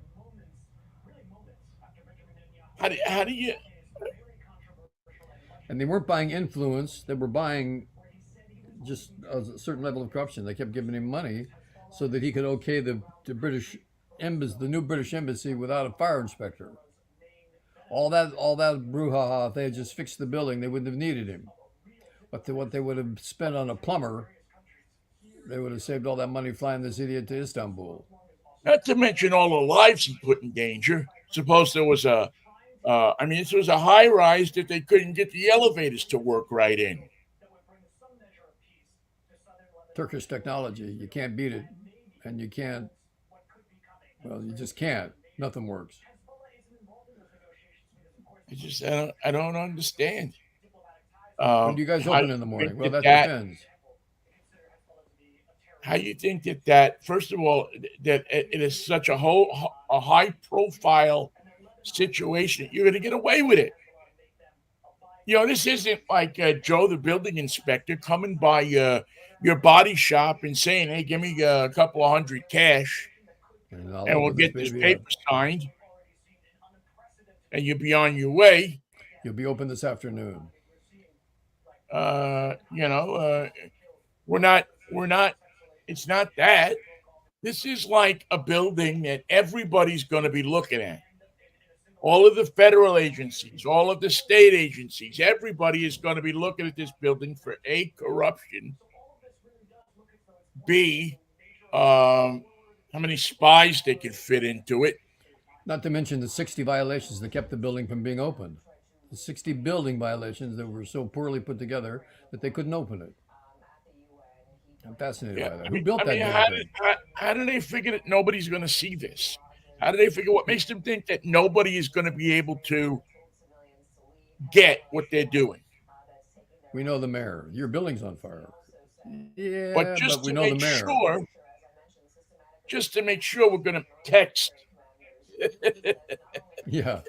How do you? And they weren't buying influence. They were buying just a certain level of corruption. They kept giving him money so that he could okay the British embassy, the new British embassy, without a fire inspector. All that brouhaha. If they had just fixed the building, they wouldn't have needed him. What they would have spent on a plumber, they would have saved all that money flying this idiot to Istanbul. Not to mention all the lives he put in danger. Suppose there was this was a high rise that they couldn't get the elevators to work right in. Turkish technology, you can't beat it, and you can't. Well, you just can't. Nothing works. I don't understand. When do you guys How open you in the morning? think Well, that that depends. how you think that first of all that it is such a high profile situation that you're going to get away with it. This isn't like Joe, the building inspector, coming by your body shop and saying, "Hey, give me a couple of hundred cash, And I'll and we'll open this get this baby up. paper signed, and you'll be on your way." You'll be open this afternoon. Uh, you know, uh, we're not. It's not that. This is like a building that everybody's going to be looking at. All of the federal agencies, all of the state agencies, everybody is going to be looking at this building for A, corruption, B, how many spies they can fit into it. Not to mention the 60 violations that kept the building from being opened. The 60 building violations that were so poorly put together that they couldn't open it. I'm fascinated Yeah, by that. Who built that damn how thing? how do they figure that nobody's going to see this? How do they figure what makes them think that nobody is going to be able to get what they're doing? We know the mayor. Your building's on fire. But Yeah, but we know the mayor. just to make sure, we're going to text. Yeah.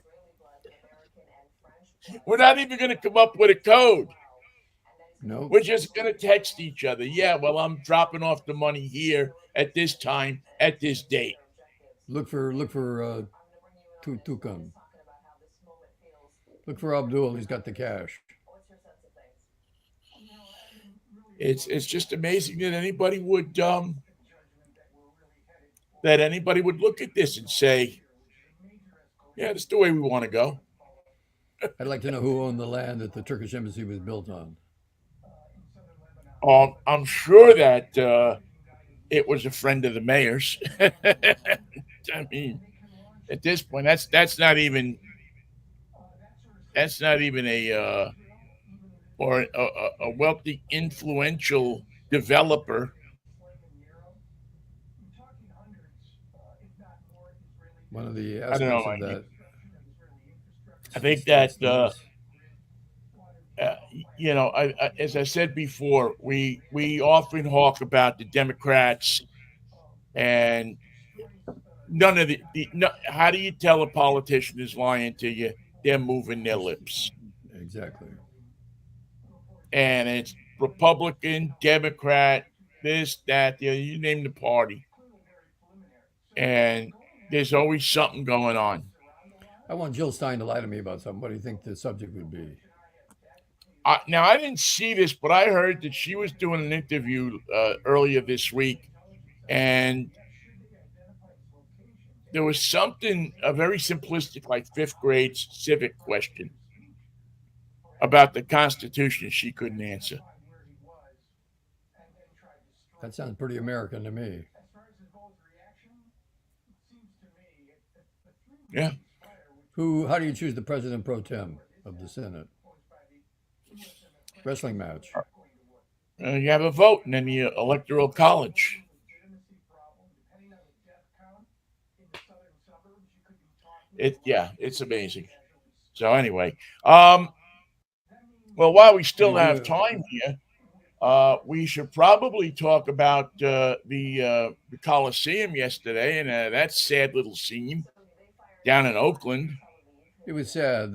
We're not even going to come up with a code. No. We're just going to text each other. Yeah, well, I'm dropping off the money here at this time at this date. Look for Tukan. Look for Abdul. He's got the cash. It's just amazing that anybody would look at this and say, "Yeah, that's the way we want to go." I'd like to know who owned the land that the Turkish embassy was built on. I'm sure that it was a friend of the mayor's. I mean, at this point, that's not even a or a wealthy, influential developer. One of the I don't know, aspects of Mikey. that I think speaks that to this. uh, as I said before, we often talk about the Democrats, and none of the no, how do you tell a politician is lying to you? They're moving their lips, Exactly. and it's Republican, Democrat, this, that, you name the party, and there's always something going on. I want Jill Stein to lie to me about something. What do you think the subject would be? Now I didn't see this, but I heard that she was doing an interview earlier this week, and there was something a very simplistic, like fifth grade civic question about the Constitution she couldn't answer. That sounds pretty American to me. Yeah, Who? How do you choose the president pro tem of the Senate? Wrestling match. you have a vote in the electoral college. It's amazing. So anyway, well, while we What do still you have do? time here, we should probably talk about the Coliseum yesterday and that sad little scene down in Oakland. It was sad.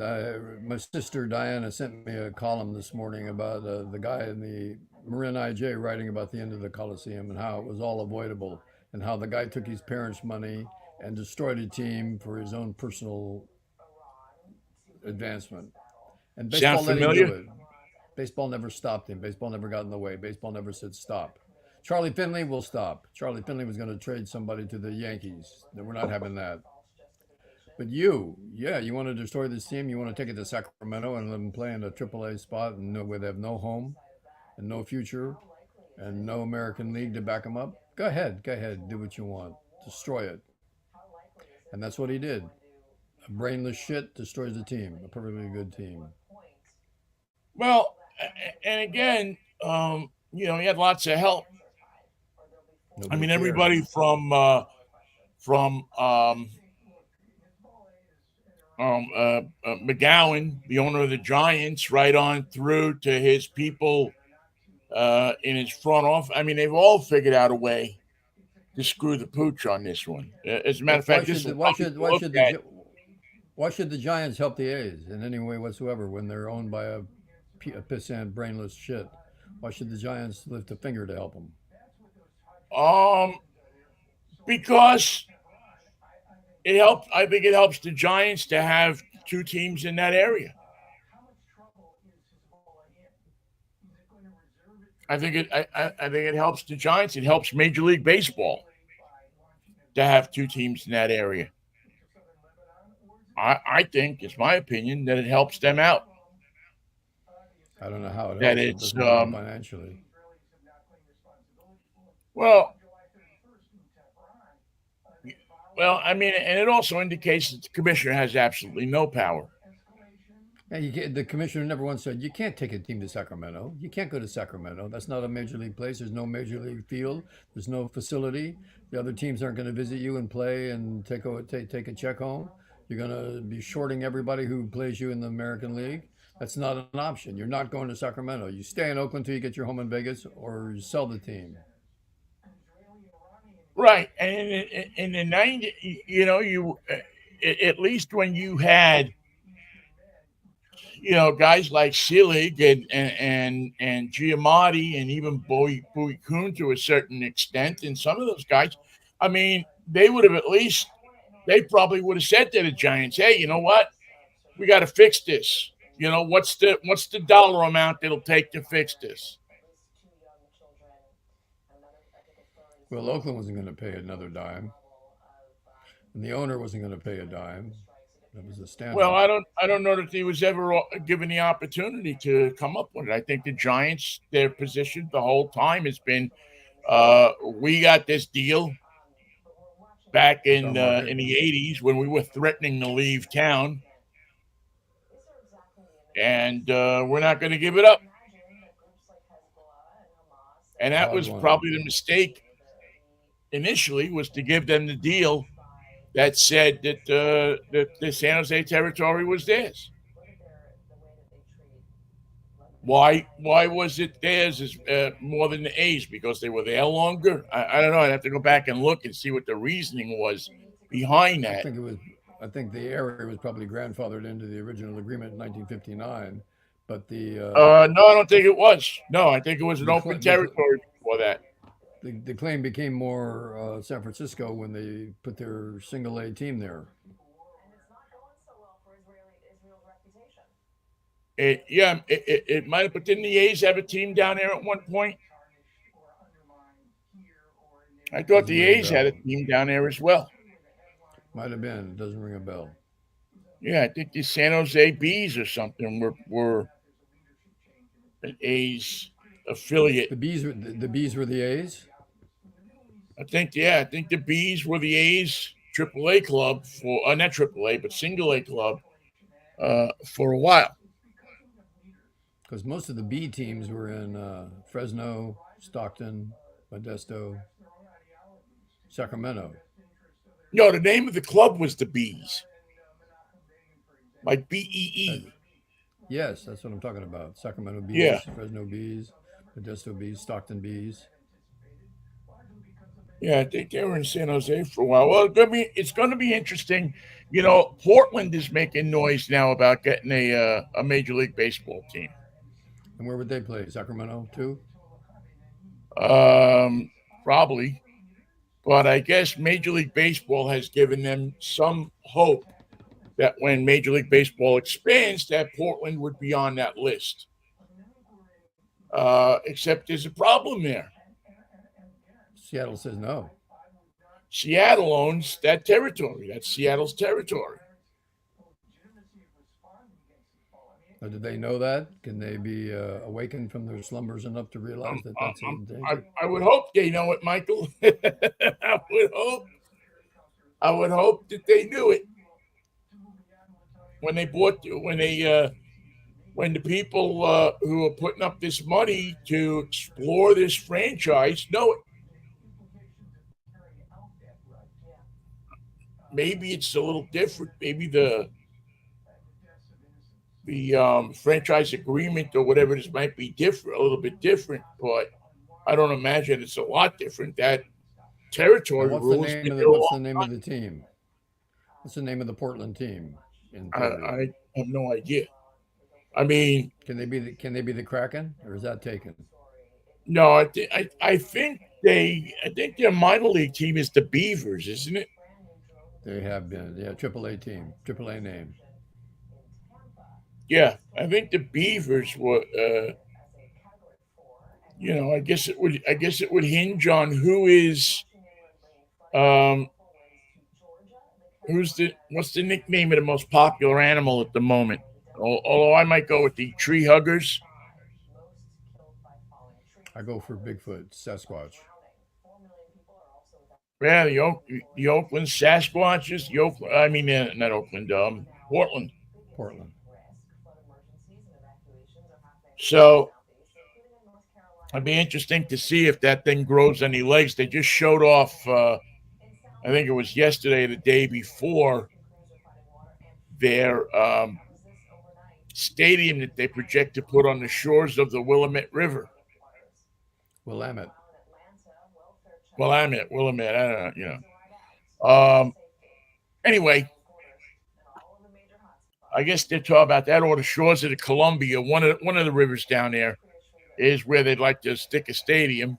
My sister Diana sent me a column this morning about the guy in the Marin IJ writing about the end of the Coliseum and how it was all avoidable and how the guy took his parents' money and destroyed a team for his own personal advancement. And Sound baseball let him do familiar? it. Baseball never stopped him. Baseball never got in the way. Baseball never said stop. Charlie Finley will stop. Charlie Finley was going to trade somebody to the Yankees. We're not having that. But you want to destroy this team. You want to take it to Sacramento and let them play in a AAA spot and know where they have no home and no future and no American League to back them up. Go ahead, do what you want, destroy it, and that's what he did. A brainless shit destroys a team, a perfectly good team. Well, and again, he had lots of help. I Nobody mean, cared. everybody from McGowan, the owner of the Giants, right on through to his people in his front office. I mean, they've all figured out a way to screw the pooch on this one. As a matter of Why fact, this should is the one we can look at. why should the Giants help the A's in any way whatsoever when they're owned by a pissant, brainless shit? Why should the Giants lift a finger to help them? Um, because it helps. I think it helps the Giants to have two teams in that area. I think it helps the Giants. It helps Major League Baseball to have two teams in that area. I think, it's my opinion, that it helps them out. I don't know how it That helps. It it's doesn't help them financially. well, I mean, and it also indicates that the commissioner has absolutely no power. Yeah, the commissioner never once said you can't take a team to Sacramento. You can't go to Sacramento. That's not a major league place. There's no major league field. There's no facility. The other teams aren't going to visit you and play and take a check home. You're going to be shorting everybody who plays you in the American League. That's not an option. You're not going to Sacramento. You stay in Oakland till you get your home in Vegas, or you sell the team. Right, and in the 90, at least when you had guys like Selig and Giamatti and even Bowie Kuhn to a certain extent, and some of those guys, I mean, they would have they probably would have said to the Giants, "Hey, you know what? We got to fix this. What's the dollar amount it'll take to fix this?" Well, Oakland wasn't going to pay another dime, and the owner wasn't going to pay a dime. That was the Well, standard. I don't know that he was ever given the opportunity to come up with it. I think the Giants, their position the whole time has been, we got this deal back It's our in market. the '80s when we were threatening to leave town, and we're not going to give it up. And that Hard was won. probably the mistake initially, was to give them the deal that said that the San Jose territory was theirs. Why was it theirs is more than the A's? Because they were there longer? I don't know. I'd have to go back and look and see what the reasoning was behind I that. think it was. I think the area was probably grandfathered into the original agreement in 1959, but No, I don't think it was. No, I think it was an the open cl- the, cl- territory before that. the claim became more San Francisco when they put their single A team there. It might have. But didn't the A's have a team down there at one point? I thought Doesn't the ring a A's had a bell. team down there as well. Might have been. It doesn't ring a bell. Yeah, I think the San Jose Bees or something were an A's affiliate. The bees were the A's. I think the Bees were the A's AAA club for not AAA but single A club for a while. Because most of the B teams were in Fresno, Stockton, Modesto, Sacramento. No, the name of the club was the Bees, like That, BEE. yes, that's what I'm talking about. Sacramento Yeah, Bees, Fresno Bees, Modesto Bees, Stockton Bees. yeah, I think they were in San Jose for a while. Well, it's going to be interesting. Portland is making noise now about getting a Major League Baseball team. And where would they play? Sacramento too. Um, Probably, but I guess Major League Baseball has given them some hope that when Major League Baseball expands, that Portland would be on that list. Except there's a problem there. Seattle says no. Seattle owns that territory. That's Seattle's territory. Now, did they know that? Can they be awakened from their slumbers enough to realize that that's in danger? I would hope they know it, Michael. I would hope. I would hope that they knew it when they when the people who are putting up this money to explore this franchise know it. Maybe it's a little different. Maybe the franchise agreement or whatever this might be different, a little bit different, but I don't imagine it's a lot different. That Now, territory rules been there a what's the long name of the team? What's the name of the Portland team? In time. theory, I have no idea. I mean, can they be the Kraken, or is that taken? no, I think their minor league team is the Beavers, isn't it? They have been, yeah, AAA team, AAA name. Yeah, I think the Beavers were. I guess it would hinge on um who's the what's the nickname of the most popular animal at the moment. Although I might go with the tree huggers. I go for Bigfoot, Sasquatch. Yeah, the Oakland Sasquatches. I mean, not Oakland, Portland. Portland. So it'd be interesting to see if that thing grows any legs. They just showed off. I think it was yesterday, or the day before, their stadium that they project to put on the shores of the Willamette River. Willamette. Willamette. I don't know. Anyway, I guess they're talking about that or the shores of the Columbia. One of the rivers down there is where they'd like to stick a stadium.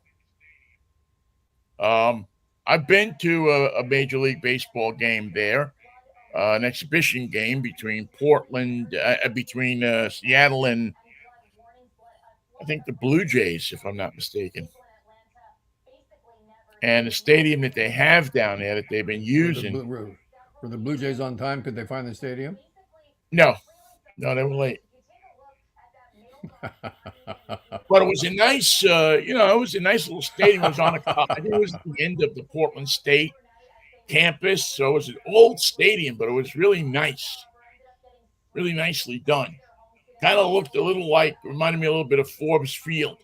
I've been to a Major League Baseball game there, an exhibition game between Seattle and I think the Blue Jays, if I'm not mistaken. And the stadium that they have down there that they've been Were the using. were the Blue Jays on time? Could they find the stadium? No, no, they were late. But it was a nice, it was a nice little stadium. It was on I think it was at the end of the Portland State campus. So it was an old stadium, but it was really nicely done. Kind of looked reminded me a little bit of Forbes Field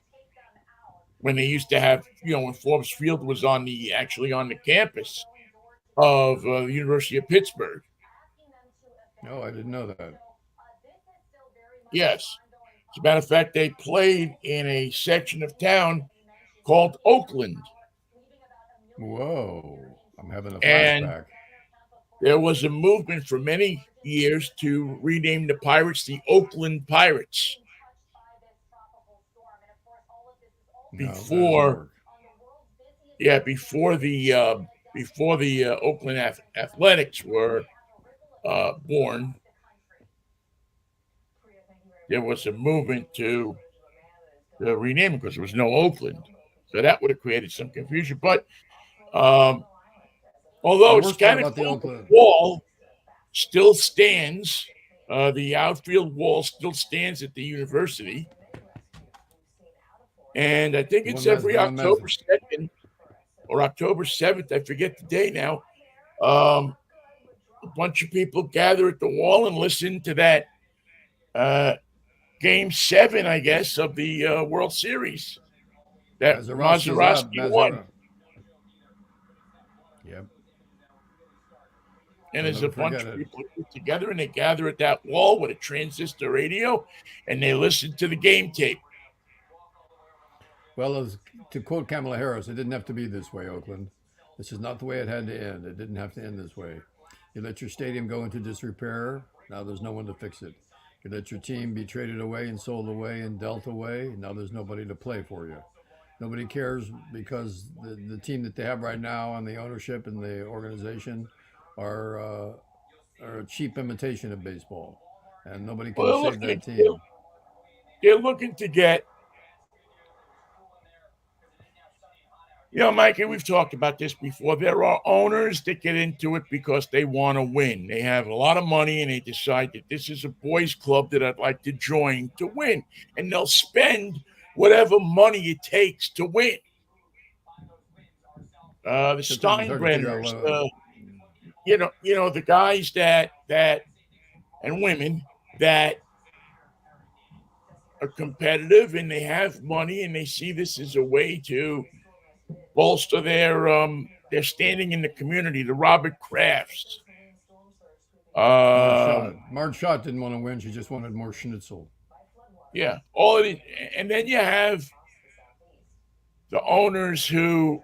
when they used to have, when Forbes Field was actually on the campus of the University of Pittsburgh. No, I didn't know that. Yes. As a matter of fact, they played in a section of town called Oakland. Whoa, I'm having a And flashback. there was a movement for many years to rename the Pirates the Oakland Pirates No, that doesn't before, work. yeah, before the Oakland Athletics were born. there was a movement to rename it because there was no Oakland. So that would have created some confusion. But um, The although it's worst part kind of about the cool, the Oakland, wall still stands. The outfield wall still stands at the university. And I think it's every the one mess, October 2nd or October 7th. I forget the day now. Um, a bunch of people gather at the wall and listen to that uh, game 7, I guess, of the World Series that Mazeroski's out. Mazeroski won. Yep, And I'll there's a never bunch forget of it. people that get together and they gather at that wall with a transistor radio and they listen to the game tape. Well, to quote Kamala Harris, it didn't have to be this way, Oakland. This is not the way it had to end. It didn't have to end this way. You let your stadium go into disrepair. Now there's no one to fix it. You let your team be traded away and sold away and dealt away. Now there's nobody to play for you. Nobody cares because the team that they have right now and the ownership and the organization are a cheap imitation of baseball. And nobody Well, can save that team. they're looking to get, Mikey, we've talked about this before. There are owners that get into it because they want to win. They have a lot of money and they decide that this is a boys' club that I'd like to join to win. And they'll spend whatever money it takes to win. The Sometimes it's hard to figure out Steinbrenners, what. the guys that and women that are competitive and they have money and they see this as a way to bolster their standing in the community. The Robert Crafts. Marge Schott didn't want to win. She just wanted more schnitzel. Yeah, all of it. And then you have the owners who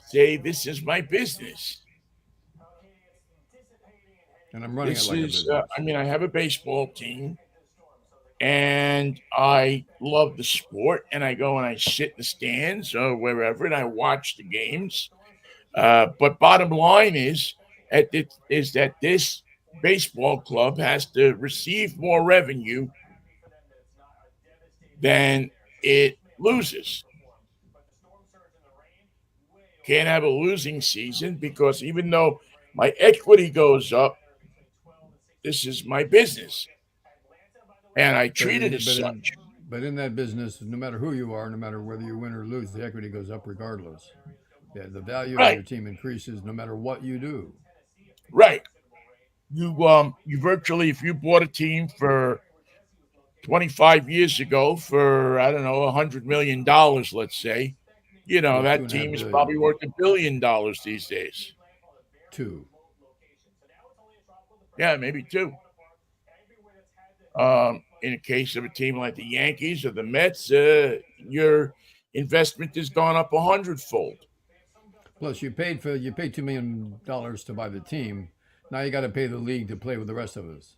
say, "This is my business. And I'm running This it like a is, business." I have a baseball team and I love the sport and I go and I sit in the stands or wherever and I watch the games. But bottom line is that this baseball club has to receive more revenue than it loses. Can't have a losing season because even though my equity goes up, this is my business. And I But treat it as such. in that business, no matter who you are, no matter whether you win or lose, the equity goes up regardless. Yeah, the value of Right, your team increases no matter what you do. right. You virtually, if you bought a team for 25 years ago for I don't know $100 million, let's say, Worth two that and a half team is billion. probably worth $1 billion these days. Two. Yeah, maybe two. In the case of a team like the Yankees or the Mets, your investment has gone up 100-fold. Plus, you paid $2 million to buy the team. Now you got to pay the league to play with the rest of us.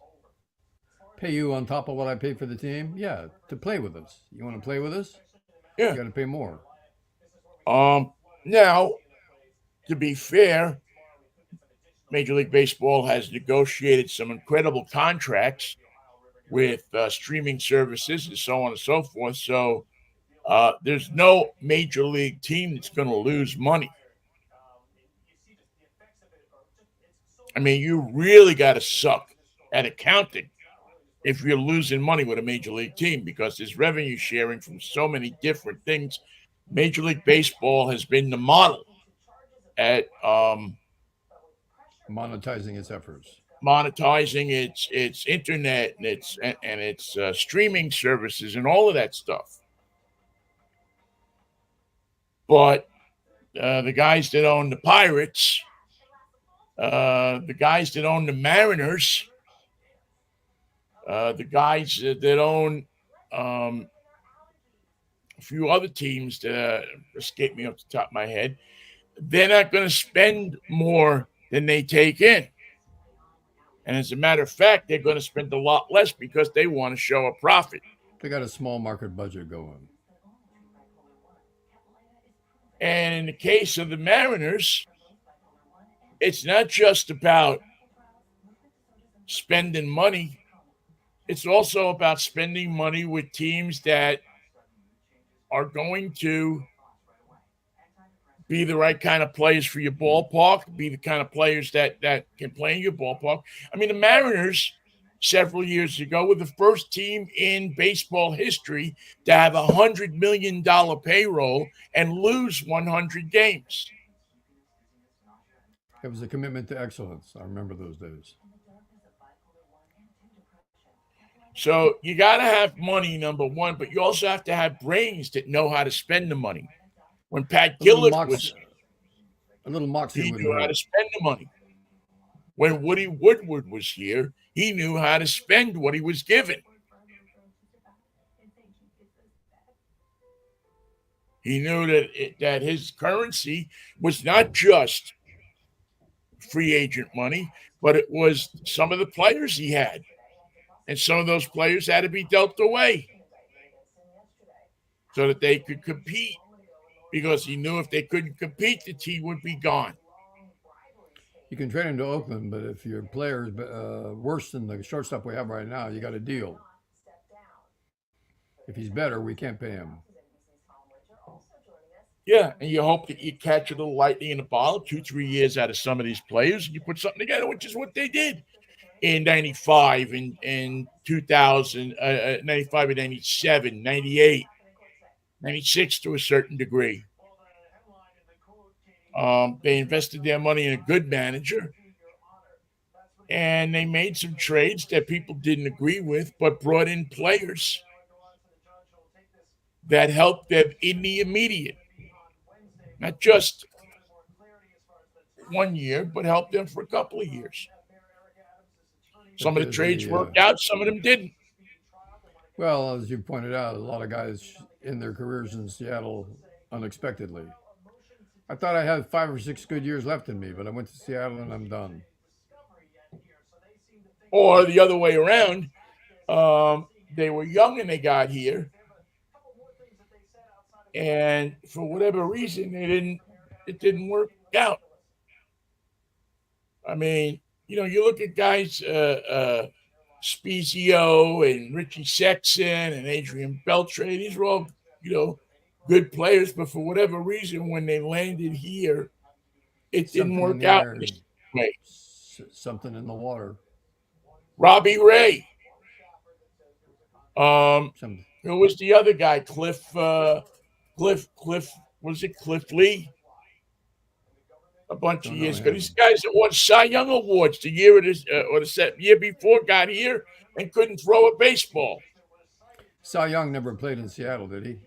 Pay you on top of what I paid for the team? Yeah, to play with us. You want to play with us? You Yeah. got to pay more. Now, to be fair, Major League Baseball has negotiated some incredible contracts with streaming services and so on and so forth. So there's no major league team that's going to lose money. I mean, you really got to suck at accounting if you're losing money with a major league team because there's revenue sharing from so many different things. Major League Baseball has been the model at Monetizing its efforts. monetizing its internet and its streaming services and all of that stuff. But the guys that own the Pirates, the guys that own the Mariners, the guys that own a few other teams that escape me off the top of my head, they're not going to spend more than they take in. And as a matter of fact, they're going to spend a lot less because they want to show a profit. They got a small market budget going. And in the case of the Mariners, it's not just about spending money. it's also about spending money with teams that are going to be the right kind of players for your ballpark, be the kind of players that can play in your ballpark. I mean, the Mariners several years ago were the first team in baseball history to have $100 million payroll and lose 100 games. It was a commitment to excellence. I remember those days. So you got to have money, number one, but you also have to have brains that know how to spend the money. When Pat A little Gillett mox, was, a little moxie he wouldn't knew how to hurt. spend the money. When Woody Woodward was here, he knew how to spend what he was given. He knew that his currency was not just free agent money, but it was some of the players he had, and some of those players had to be dealt away so that they could compete. Because he knew if they couldn't compete, the team would be gone. You can trade him to Oakland, but if your player is worse than the shortstop we have right now, you got a deal. If he's better, we can't pay him. Yeah, and you hope that you catch a little lightning in the bottle 2-3 years out of some of these players, and you put something together, which is what they did in 95 and 2000, 95 and 97, 98, 96 to a certain degree. They invested their money in a good manager, and they made some trades that people didn't agree with, but brought in players that helped them in the immediate. Not just 1 year, but helped them for a couple of years. But Some of the trades worked out, some of them didn't. Well, as you pointed out, a lot of guys in their careers in Seattle unexpectedly. I thought I had 5 or 6 good years left in me, but I went to Seattle and I'm done. Or the other way around, they were young and they got here, and for whatever reason, it didn't work out. I mean, you look at guys, Spezio and Richie Sexton and Adrian Beltre. These were all, good players, but for whatever reason, when they landed here, it didn't Something in work the out air, in the same way. something in the water. Robbie Ray. Some Who was the other guy? Cliff, was it Cliff Lee? A bunch of don't know years ago. These him. guys that won Cy Young awards the year or the year before got here and couldn't throw a baseball. Cy Young never played in Seattle, did he?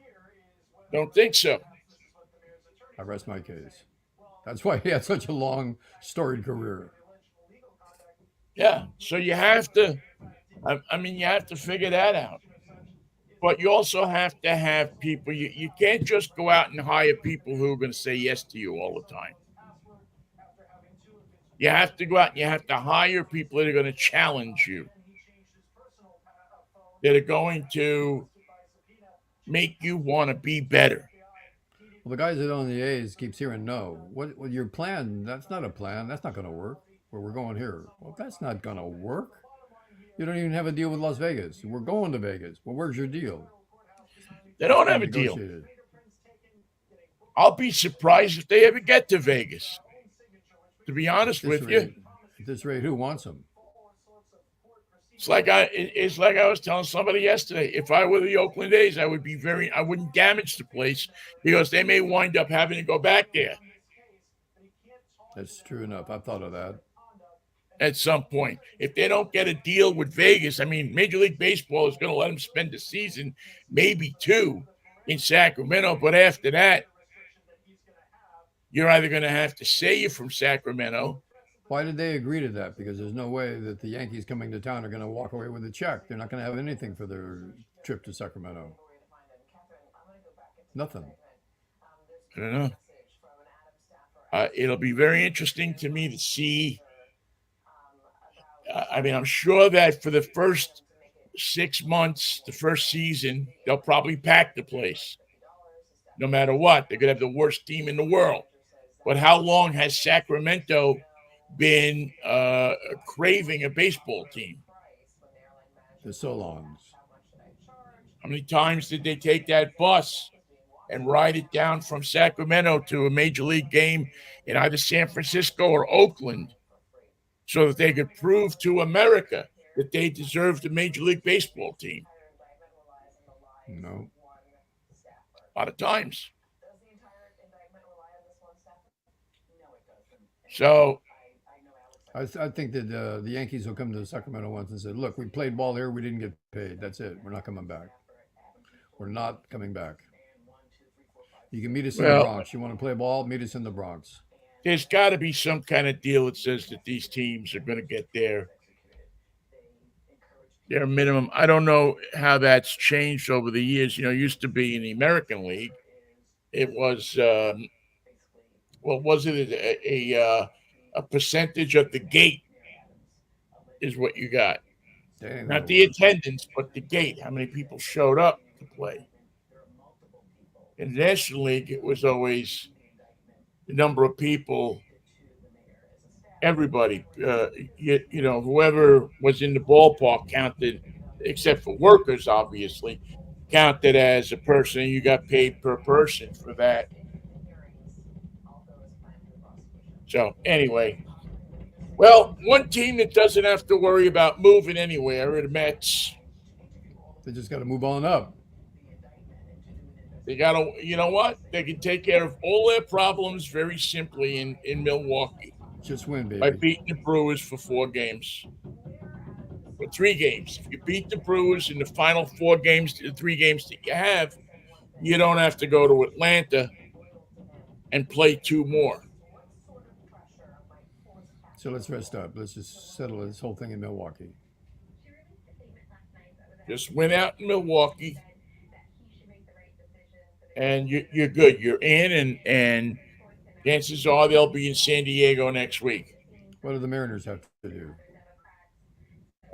Don't think so. I rest my case. That's why he had such a long, storied career. Yeah. So you have to, you have to figure that out. But you also have to have people. You can't just go out and hire people who are going to say yes to you all the time. You have to go out and you have to hire people that are going to challenge you, that are going to make you want to be better. Well, the guys that own the A's keeps hearing no. What your plan? That's not a plan. That's not going to work. Where we're going here. Well, that's not going to work. You don't even have a deal with Las Vegas. We're going to Vegas. Well, where's your deal? They It's don't been have a deal. negotiated. I'll be surprised if they ever get to Vegas. To be At honest this with you, rate, at this rate, who wants them? it's like I was telling somebody yesterday. If I were the Oakland A's, I wouldn't damage the place because they may wind up having to go back there That's true enough. I've thought of that. at some point. If they don't get a deal with Vegas, Major League Baseball is going to let them spend the season, maybe two, in Sacramento. But after that, you're either going to have to say you're from Sacramento. Why did they agree to that? Because there's no way that the Yankees coming to town are going to walk away with a check. They're not going to have anything for their trip to Sacramento. Nothing. I don't know. It'll be very interesting to me to see. I'm sure that for the first 6 months, the first season, they'll probably pack the place. No matter what, they're going to have the worst team in the world. But how long has Sacramento been craving a baseball team? The Solons. How many times did they take that bus and ride it down from Sacramento to a major league game in either San Francisco or Oakland so that they could prove to America that they deserved a major league baseball team? No. A lot of times. So, I think that the Yankees will come to Sacramento once and say, look, we played ball here. We didn't get paid. That's it. We're not coming back. We're not coming back. You can meet us in the well, Bronx. You want to play ball? Meet us in the Bronx. there's got to be some kind of deal that says that these teams are going to get their minimum. I don't know how that's changed over the years. It used to be in the American League. It was was it a percentage of the gate is what you got, That ain't not gonna the work. attendance, but the gate. How many people showed up to play? In the National League, it was always the number of people. Everybody, whoever was in the ballpark counted, except for workers, obviously, counted as a person. You got paid per person for that. So anyway, well, one team that doesn't have to worry about moving anywhere are the Mets. They just got to move on up. They got to, you know what? They can take care of all their problems very simply in Milwaukee Just win, by baby. beating the Brewers for 4 games. For 3 games. If you beat the Brewers in the final 4 games, the 3 games that you have, you don't have to go to Atlanta and play 2 more. So let's rest up. Let's just settle this whole thing in Milwaukee. Just win out in Milwaukee, and you're good. You're in, and chances are they'll be in San Diego next week. What do the Mariners have to do?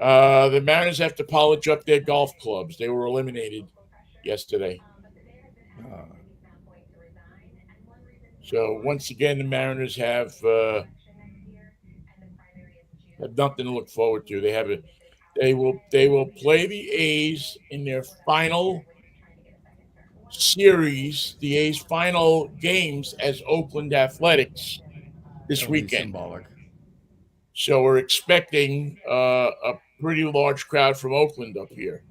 The Mariners have to polish up their golf clubs. They were eliminated yesterday. Uh, So once again, the Mariners have nothing to look forward to. They will play the A's in their final series, the A's final games as Oakland Athletics this that'll be weekend. symbolic. So we're expecting a pretty large crowd from Oakland up here.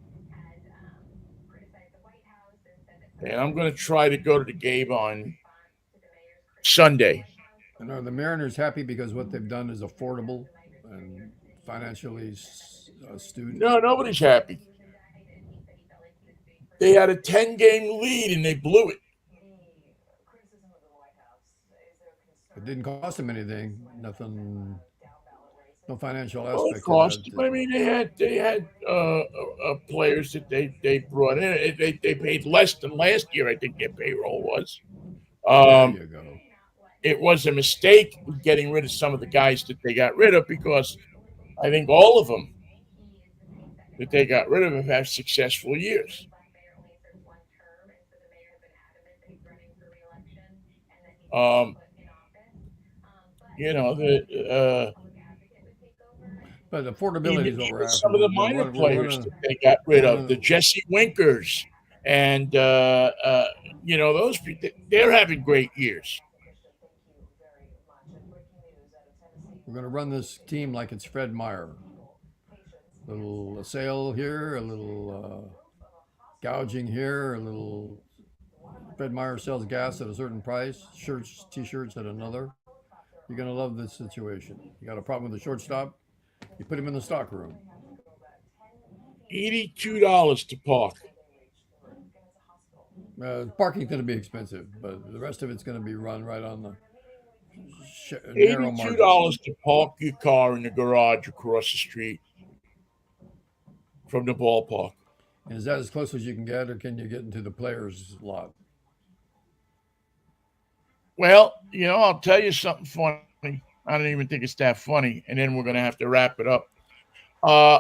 And I'm going to try to go to the game on Sunday. And are the Mariners happy because what they've done is affordable and financially astute? No, nobody's happy. They had a 10-game lead and they blew it. It didn't cost them anything. Nothing. No financial Well, it aspect to cost that. them. I mean, they had players that they brought in. They paid less than last year. I think their payroll was. There Um, you go. it was a mistake getting rid of some of the guys that they got rid of because I think all of them that they got rid of have had successful years. Um, the But affordability is what we're even after. some of the minor We're players running. that they got rid We're of, the running. Jesse Winkers, and those people, they're having great years. We're going to run this team like it's Fred Meyer. A little sale here, a little gouging here, a little. Fred Meyer sells gas at a certain price, shirts, T-shirts at another. You're going to love this situation. You got a problem with the shortstop? You put him in the stock room. $82 to park. Parking's going to be expensive, but the rest of it's going to be run right on the narrow $82 margin. to park your car in the garage across the street from the ballpark. And is that as close as you can get, or can you get into the players' lot? Well, I'll tell you something funny. I don't even think it's that funny, and then we're going to have to wrap it up. Uh,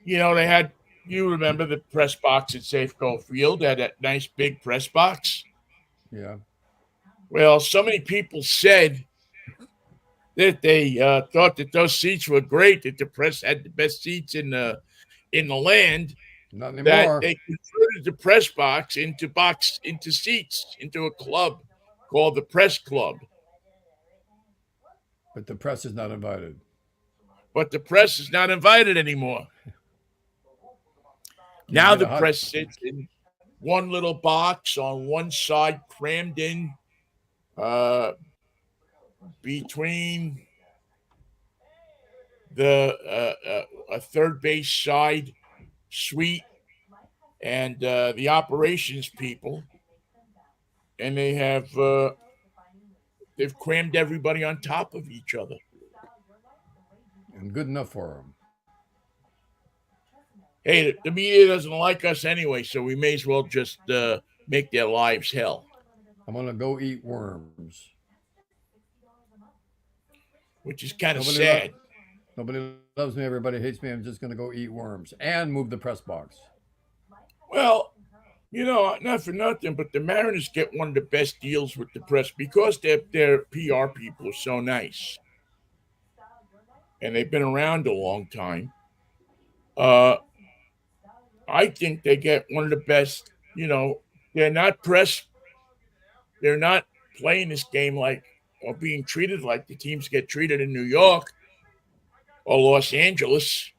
they had, you remember the press box at Safeco Field, they had that nice big press box. Yeah. Well, so many people said that they thought that those seats were great, that the press had the best seats in the land, Not that anymore. they converted the press box into seats, into a club called the Press Club. But the press is not invited. But the press is not invited anymore. Can you Now get the a hot? press sits in one little box on one side, crammed in uh, between the a third base side suite and the operations people, and they've crammed everybody on top of each other. And good enough for them. Hey, the media doesn't like us anyway, so we may as well just make their lives hell, I'm gonna go eat worms. which is kind of Nobody lo- sad. Nobody loves me. Everybody hates me. I'm just gonna go eat worms and move the press box. Well, not for nothing, but the Mariners get one of the best deals with the press because their PR people are so nice and they've been around a long time. Uh, I think they get one of the best. They're not press. They're not playing this game like or being treated like the teams get treated in New York or Los Angeles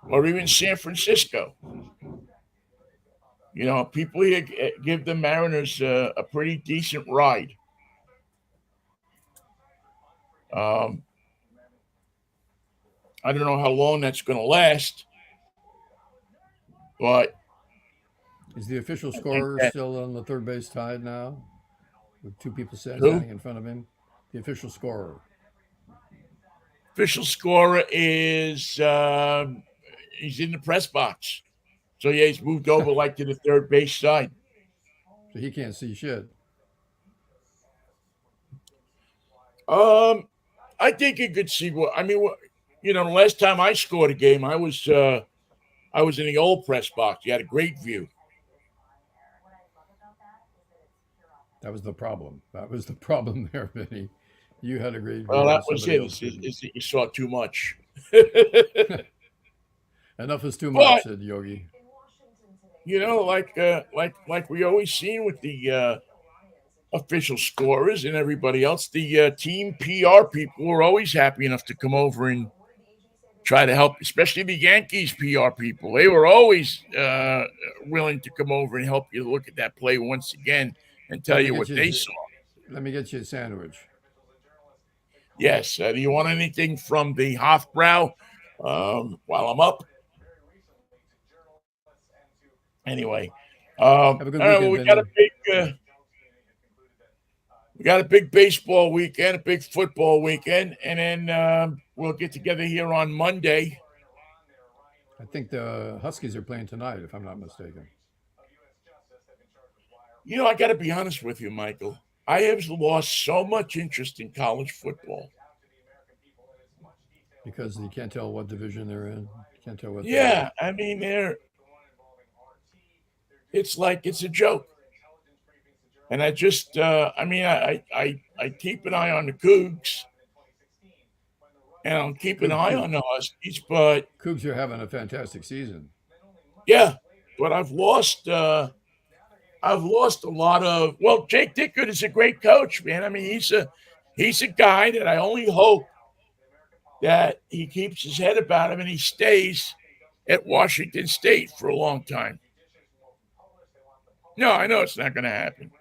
or even San Francisco. People here give the Mariners a pretty decent ride. Um, I don't know how long that's going to last, but Is the official I think scorer that still on the third base tied now, with two people who standing in front of him? The official scorer. official scorer is he's in the press box. So yeah, he's moved over like to the third base side. So he can't see shit. Um, I think you could see what I mean. The last time I scored a game, I was in the old press box. You had a great view. That was the problem. That was the problem there, Vinny. You had a great Well, view that and was somebody it. else didn't. Is that you saw too much. Enough is too much, But said Yogi. like we always seen with the official scorers and everybody else, the team PR people were always happy enough to come over and try to help, especially the Yankees PR people. They were always willing to come over and help you look at that play once again and tell Let me you get what you. they saw. Let me get you a sandwich. Yes. Do you want anything from the Hofbrow while I'm up? Anyway, Have a good all right. Well, weekend, Vinny. we got a big baseball weekend, a big football weekend, and then we'll get together here on Monday. I think the Huskies are playing tonight, if I'm not mistaken, I got to be honest with you, Michael. I have lost so much interest in college football. because you can't tell what division they're in. You can't tell what they're. Yeah, I mean, it's like it's a joke. And I just, I keep an eye on the Cougs, and I'll keep an eye on the Huskies. But Cougs are having a fantastic season. yeah, but I've lost a lot of. Well, Jake Dickert is a great coach, man. I mean, he's a guy that I only hope that he keeps his head about him and he stays at Washington State for a long time. No, I know it's not going to happen.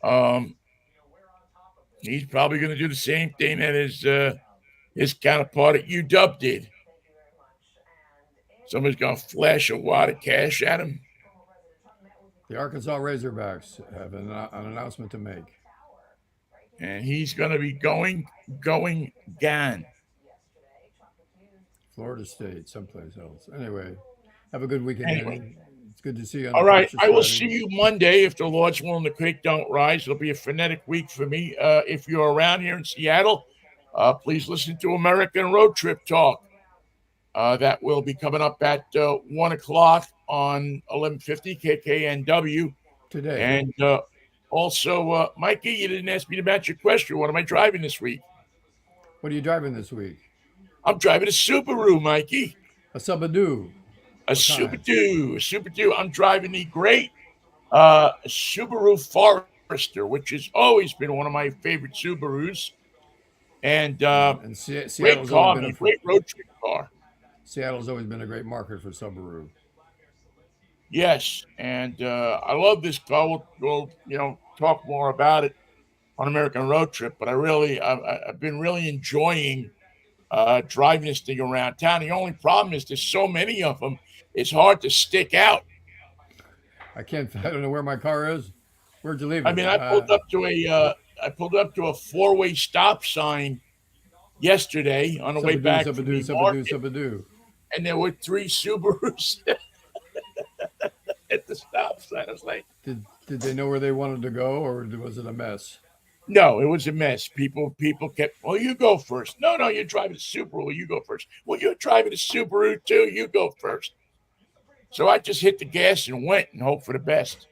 Um, he's probably going to do the same thing that his counterpart at UW did. Somebody's going to flash a wad of cash at him. The Arkansas Razorbacks have an announcement to make. And he's going to be going gone. Florida State, someplace else. Anyway, have a good weekend, Anyway, Vinny. It's good to see you on all the right. precious I will see Friday. you Monday if the Lord's willing, the creek don't rise. It'll be a frenetic week for me. If you're around here in Seattle, please listen to American Road Trip Talk. That will be coming up at 1 o'clock on 1150 KKNW. Today. And Also, Mikey, you didn't ask me about your question. What am I driving this week? What are you driving this week? I'm driving a Subaru, Mikey. A Subadoo. A What Super kind? Two. A Super Two. I'm driving the great Subaru Forester, which has always been one of my favorite Subarus. And And great Seattle's always car, been man. Great road trip car. Seattle's always been a great market for Subaru. Yes. And I love this car. We'll talk more about it on American Road Trip. But I've been really enjoying driving this thing around town. The only problem is there's so many of them. It's hard to stick out. I can't. I don't know where my car is. Where'd you leave I it? mean, I pulled up to a four-way stop sign yesterday on the way Subadoo, back from Subadoo, the Subadoo, market, Subadoo. and there were three Subarus at the stop sign. I was like, Did they know where they wanted to go, or was it a mess? no, it was a mess. People kept, well, you go first. No, you're driving a Subaru. You go first. Well, you're driving a Subaru too. You go first. So I just hit the gas and went and hoped for the best.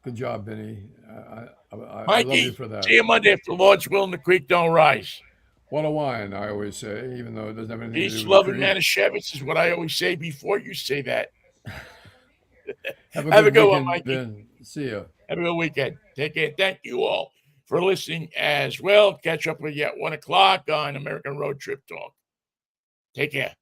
Good job, Vinnie. I love you Mikey, for that. see you Monday if the Lord's willing. The creek don't rise. What a wine, I always say, even though it doesn't have anything to do Peace, with the love, and creek. Manischewitz is what I always say before you say that. Have a Have a good good one, weekend, Mikey. Vin. See ya. Have a good weekend. Take care. Thank you all for listening as well. Catch up with you at 1 o'clock on American Road Trip Talk. Take care.